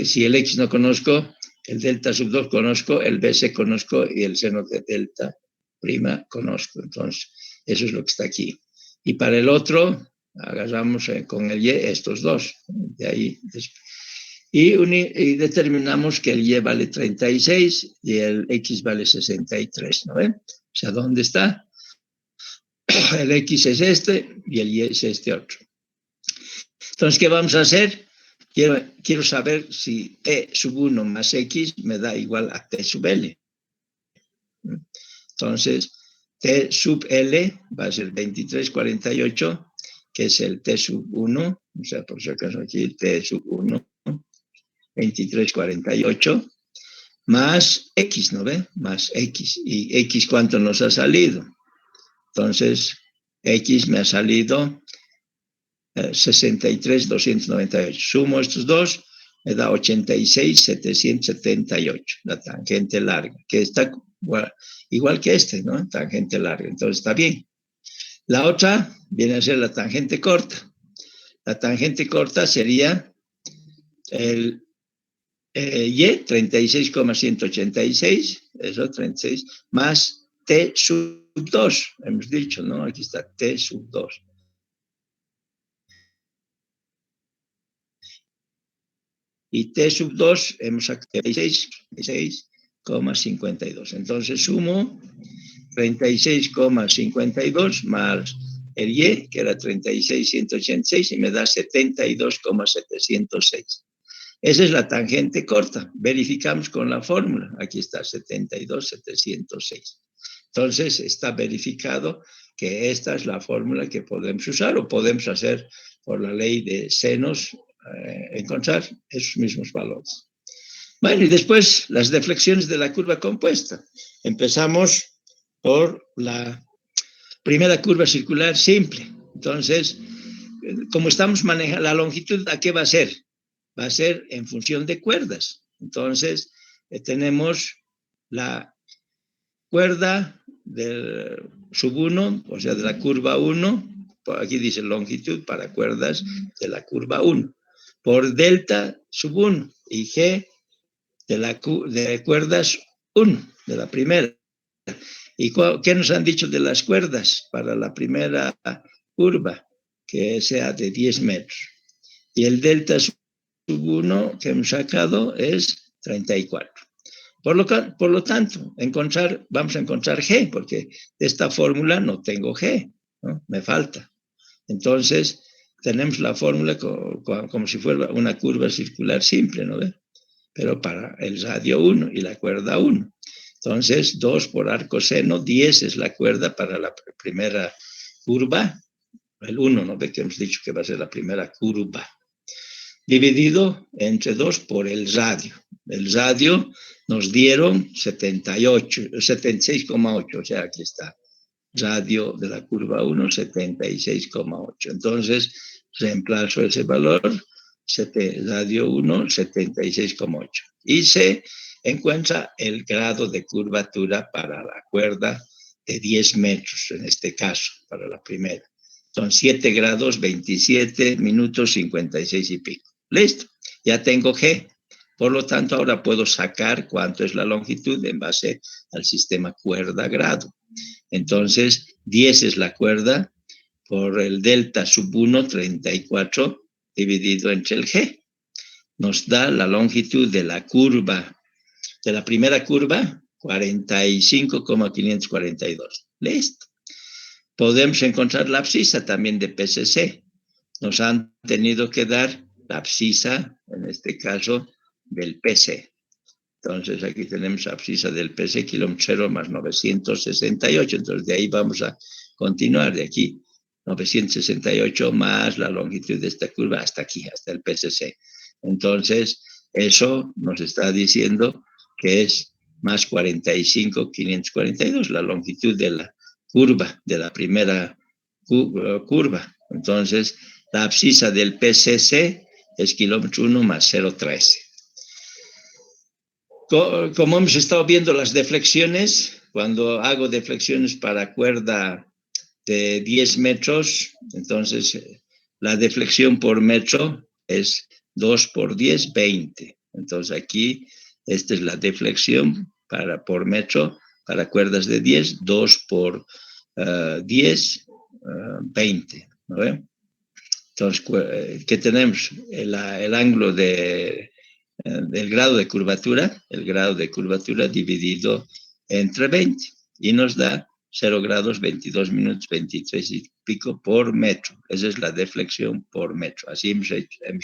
si el X no conozco, el delta sub 2 conozco, el BC conozco y el seno de delta prima conozco. Entonces, eso es lo que está aquí. Y para el otro, agarramos con el Y estos dos. De ahí. Y determinamos que el Y vale 36 y el X vale 63, ¿no ven? O sea, ¿dónde está? El X es este y el Y es este otro. Entonces, ¿qué vamos a hacer? Quiero saber si T sub 1 más X me da igual a T sub L. Entonces, T sub L va a ser 23,48, que es el T sub 1, o sea, por si acaso aquí T sub 1, 23,48, más X, ¿no ve? Más X. ¿Y X cuánto nos ha salido? Entonces, X me ha salido 63,298. Sumo estos dos, me da 86,778, la tangente larga, que está igual que este, ¿no? Tangente larga, entonces está bien. La otra viene a ser la tangente corta. La tangente corta sería Y 36,186, eso 36, más T sub 2, hemos dicho, ¿no? Aquí está T sub 2. Y T sub 2 hemos sacado 36,52. Entonces sumo 36,52 más el Y, que era 36,186, y me da 72,706. Esa es la tangente corta. Verificamos con la fórmula. Aquí está, 72,706. Entonces, está verificado que esta es la fórmula que podemos usar o podemos hacer por la ley de senos, encontrar esos mismos valores. Bueno, y después las deflexiones de la curva compuesta. Empezamos por la primera curva circular simple. Entonces, como estamos manejando la longitud, ¿a qué va a ser? Va a ser en función de cuerdas. Entonces, tenemos la cuerda del sub 1, o sea, de la curva 1, aquí dice longitud para cuerdas de la curva 1, por delta sub 1 y G de cuerdas 1, de la primera. ¿Y qué nos han dicho de las cuerdas para la primera curva? Que sea de 10 metros. Y el delta sub 1 que hemos sacado es 34. Por lo tanto, vamos a encontrar G, porque de esta fórmula no tengo G, ¿no? Me falta. Entonces, tenemos la fórmula como si fuera una curva circular simple, ¿no? Pero para el radio 1 y la cuerda 1. Entonces, 2 por arco seno, 10 es la cuerda para la primera curva. El 1, ¿no? Ve que hemos dicho que va a ser la primera curva. Dividido entre 2 por el radio. El radio nos dieron 76,8, o sea, aquí está. Radio de la curva 1, 76,8. Entonces, reemplazo ese valor, radio 1, 76,8. Y se encuentra el grado de curvatura para la cuerda de 10 metros, en este caso, para la primera. Son 7 grados, 27 minutos, 56 y pico. Listo, ya tengo G. Por lo tanto, ahora puedo sacar cuánto es la longitud en base al sistema cuerda-grado. Entonces, 10 es la cuerda por el delta sub 1, 34, dividido entre el G. Nos da la longitud de la curva, de la primera curva, 45,542. Listo. Podemos encontrar la abscisa también de PCC. Nos han tenido que dar la abscisa, en este caso, del PC. Entonces, aquí tenemos la abscisa del PC, kilómetro 0 más 968. Entonces, de ahí vamos a continuar, de aquí, 968 más la longitud de esta curva hasta aquí, hasta el PCC. Entonces, eso nos está diciendo que es más 45,542, la longitud de la curva, de la primera curva. Entonces, la abscisa del PCC es kilómetro 1 más 0,13. Como hemos estado viendo las deflexiones, cuando hago deflexiones para cuerda de 10 metros, entonces la deflexión por metro es 2 por 10, 20. Entonces aquí, esta es la deflexión por metro para cuerdas de 10, 2 por 10, 20. ¿No ve? Entonces, ¿qué tenemos? El ángulo del grado de curvatura, el grado de curvatura dividido entre 20, y nos da 0 grados, 22 minutos, 23 y pico por metro. Esa es la deflexión por metro. Así hemos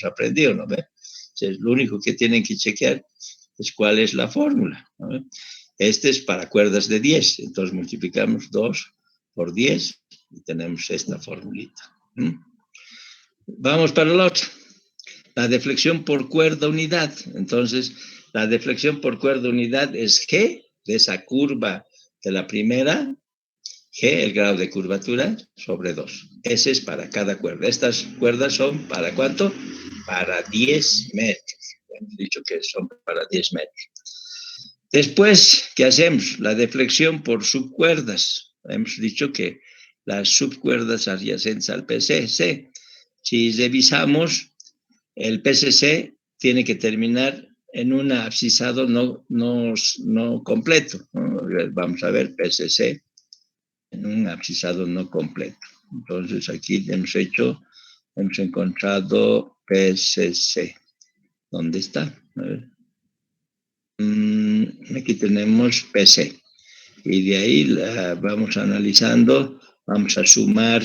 aprendido, ¿no ve? Entonces, lo único que tienen que chequear es cuál es la fórmula, ¿no ve? Este es para cuerdas de 10, entonces multiplicamos 2 por 10 y tenemos esta formulita. Vamos para la otra. La deflexión por cuerda unidad. Entonces, la deflexión por cuerda unidad es G de esa curva de la primera, G, el grado de curvatura, sobre 2. Ese es para cada cuerda. Estas cuerdas son ¿para cuánto? Para 10 metros. Hemos dicho que son para 10 metros. Después, ¿qué hacemos? La deflexión por subcuerdas. Hemos dicho que las subcuerdas adyacentes al PCC. Si revisamos, el PCC tiene que terminar en un abscisado no completo, ¿no? Vamos a ver PSC en un abscisado no completo. Entonces aquí hemos encontrado PSC. ¿Dónde está? A ver. Aquí tenemos PC. Y de ahí vamos analizando, vamos a sumar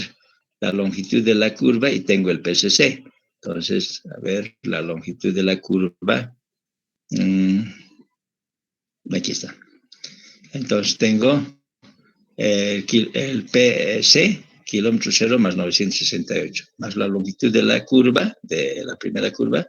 la longitud de la curva y tengo el PSC. Entonces, a ver, la longitud de la curva. Aquí está. Entonces tengo el PS, kilómetro cero más 968, más la longitud de la curva, de la primera curva,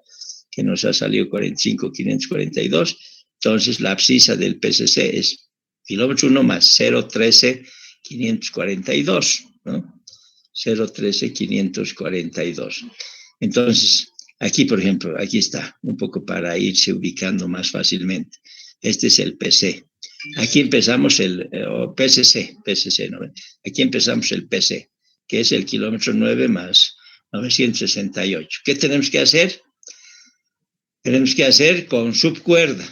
que nos ha salido 45.542. Entonces la abscisa del PSC es kilómetro 1 más 0,13.542, ¿no? 0,13.542. Entonces, aquí, por ejemplo, aquí está, un poco para irse ubicando más fácilmente. Este es el PC. Aquí empezamos el PSC, ¿no? Aquí empezamos el PC, que es el kilómetro 9 más 968. ¿Qué tenemos que hacer? Tenemos que hacer con subcuerda.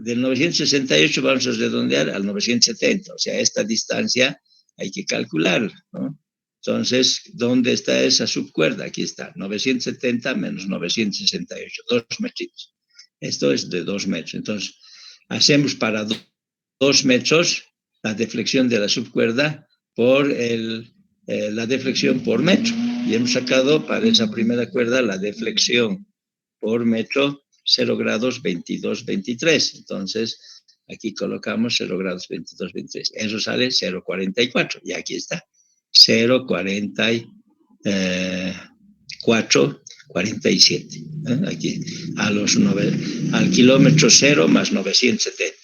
Del 968 vamos a redondear al 970. O sea, esta distancia hay que calcularla, ¿no? Entonces, ¿dónde está esa subcuerda? Aquí está, 970 menos 968, 2 metros. Esto es de 2 metros. Entonces, hacemos para 2 metros la deflexión de la subcuerda por la deflexión por metro. Y hemos sacado para esa primera cuerda la deflexión por metro 0 grados 22, 23. Entonces, aquí colocamos 0 grados 22, 23. Eso sale 0,44. Y aquí está, 0,44, 47. Aquí, al kilómetro 0 más 970.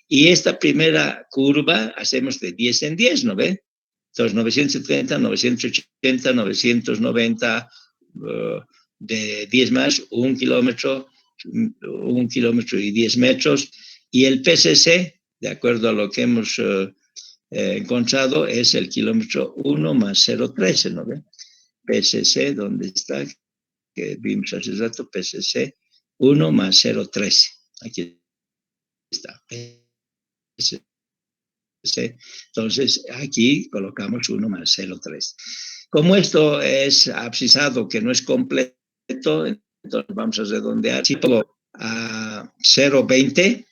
Y esta primera curva hacemos de 10 en 10, ¿no ve? Entonces, 970, 980, 990, de 10 más, 1 kilómetro y 10 metros. Y el PSC, de acuerdo a lo que hemos encontrado, es el kilómetro 1 más 0,13, ¿no ve? PSC, ¿dónde está? Que vimos hace rato, PSC 1 más 0,13. Aquí está. Entonces, aquí colocamos 1 más 0,3. Como esto es abscisado, que no es completo, entonces vamos a redondear. Si pongo a 0,20,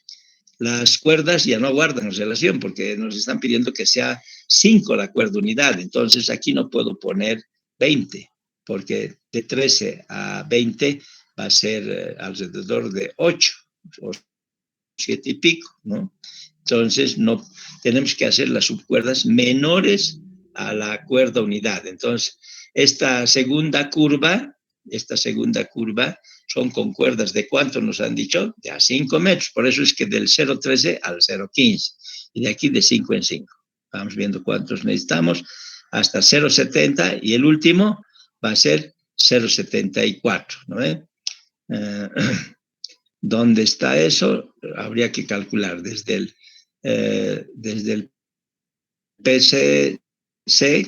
las cuerdas ya no guardan relación, porque nos están pidiendo que sea 5 la cuerda unidad. Entonces, aquí no puedo poner 20, porque de 13 a 20 va a ser alrededor de 8 o 7 y pico, ¿no? Entonces, no, tenemos que hacer las subcuerdas menores a la cuerda unidad. Entonces, esta segunda curva son con cuerdas de ¿cuánto nos han dicho? De a 5 metros. Por eso es que del 0,13 al 0,15. Y de aquí de 5 en 5. Vamos viendo cuántos necesitamos. Hasta 0,70 y el último va a ser 0,74, ¿no? ¿Dónde está eso? Habría que calcular desde el PSC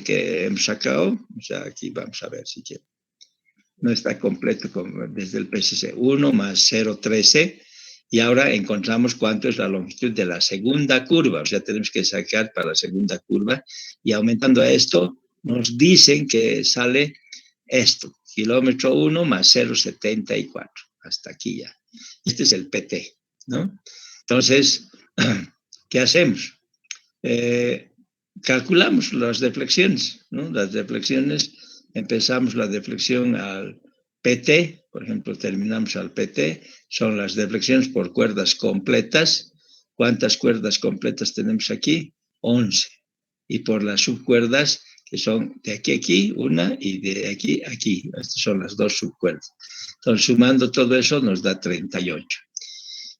que hemos sacado, o sea, aquí vamos a ver si quiero. No está completo desde el PSC 1 más 0,13 y ahora encontramos cuánto es la longitud de la segunda curva, o sea, tenemos que sacar para la segunda curva y aumentando a esto nos dicen que sale esto, kilómetro 1 más 0,74, hasta aquí ya. Este es el PT, ¿no? Entonces, ¿qué hacemos? Calculamos las deflexiones, ¿no? Las deflexiones, empezamos la deflexión al PT, por ejemplo, terminamos al PT, son las deflexiones por cuerdas completas. ¿Cuántas cuerdas completas tenemos aquí? 11. Y por las subcuerdas, que son de aquí a aquí, una, y de aquí a aquí. Estas son las 2 subcuerdas. Entonces, sumando todo eso, nos da 38.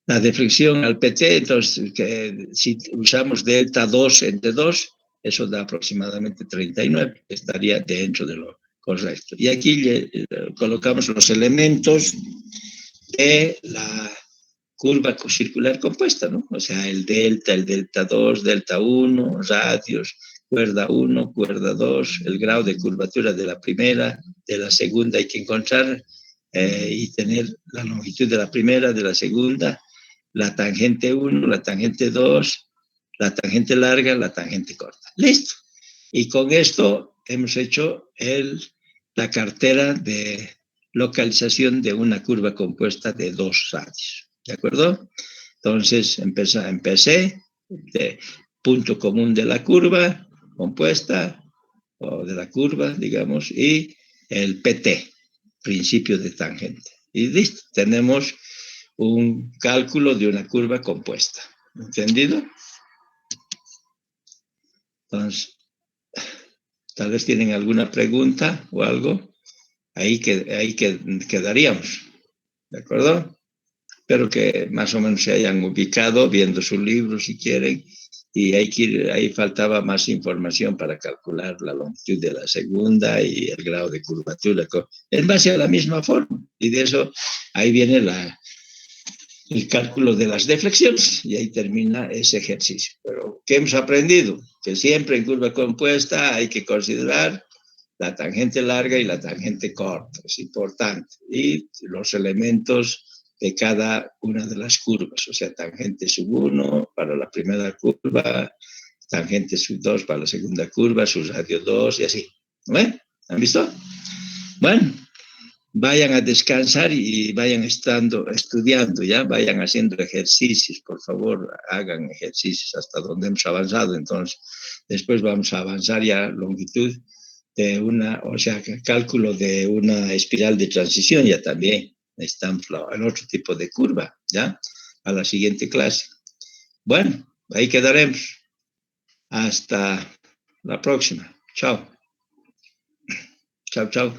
La deflexión al PT, entonces, si usamos delta 2 entre 2, eso da aproximadamente 39, estaría dentro de lo correcto. Y aquí colocamos los elementos de la curva circular compuesta, ¿no? O sea, el delta 2, delta 1, radios, cuerda 1, cuerda 2, el grado de curvatura de la primera, de la segunda hay que encontrar y tener la longitud de la primera, de la segunda, la tangente 1, la tangente 2, la tangente larga, la tangente corta. Listo. Y con esto hemos hecho la cartera de localización de una curva compuesta de 2 radios. ¿De acuerdo? Entonces empecé de punto común de la curva compuesta, o de la curva, digamos, y el PT, principio de tangente. Y listo, tenemos un cálculo de una curva compuesta. ¿Entendido? Entonces, tal vez tienen alguna pregunta o algo. Ahí quedaríamos. ¿De acuerdo? Espero que más o menos se hayan ubicado viendo su libro si quieren. Y ahí faltaba más información para calcular la longitud de la segunda y el grado de curvatura en base a la misma forma. Y de eso, ahí viene el cálculo de las deflexiones y ahí termina ese ejercicio. Pero, ¿qué hemos aprendido? Que siempre en curva compuesta hay que considerar la tangente larga y la tangente corta, es importante. Y los elementos de cada una de las curvas, o sea, tangente sub 1 para la primera curva, tangente sub 2 para la segunda curva, sub radio 2 y así. ¿No ven? ¿Han visto? Bueno, vayan a descansar y vayan estudiando, ¿ya? Vayan haciendo ejercicios, por favor, hagan ejercicios hasta donde hemos avanzado. Entonces, después vamos a avanzar ya longitud de cálculo de una espiral de transición, ya también necesitamos el otro tipo de curva, ¿ya? A la siguiente clase. Bueno, ahí quedaremos. Hasta la próxima. Chao. Chao, chao.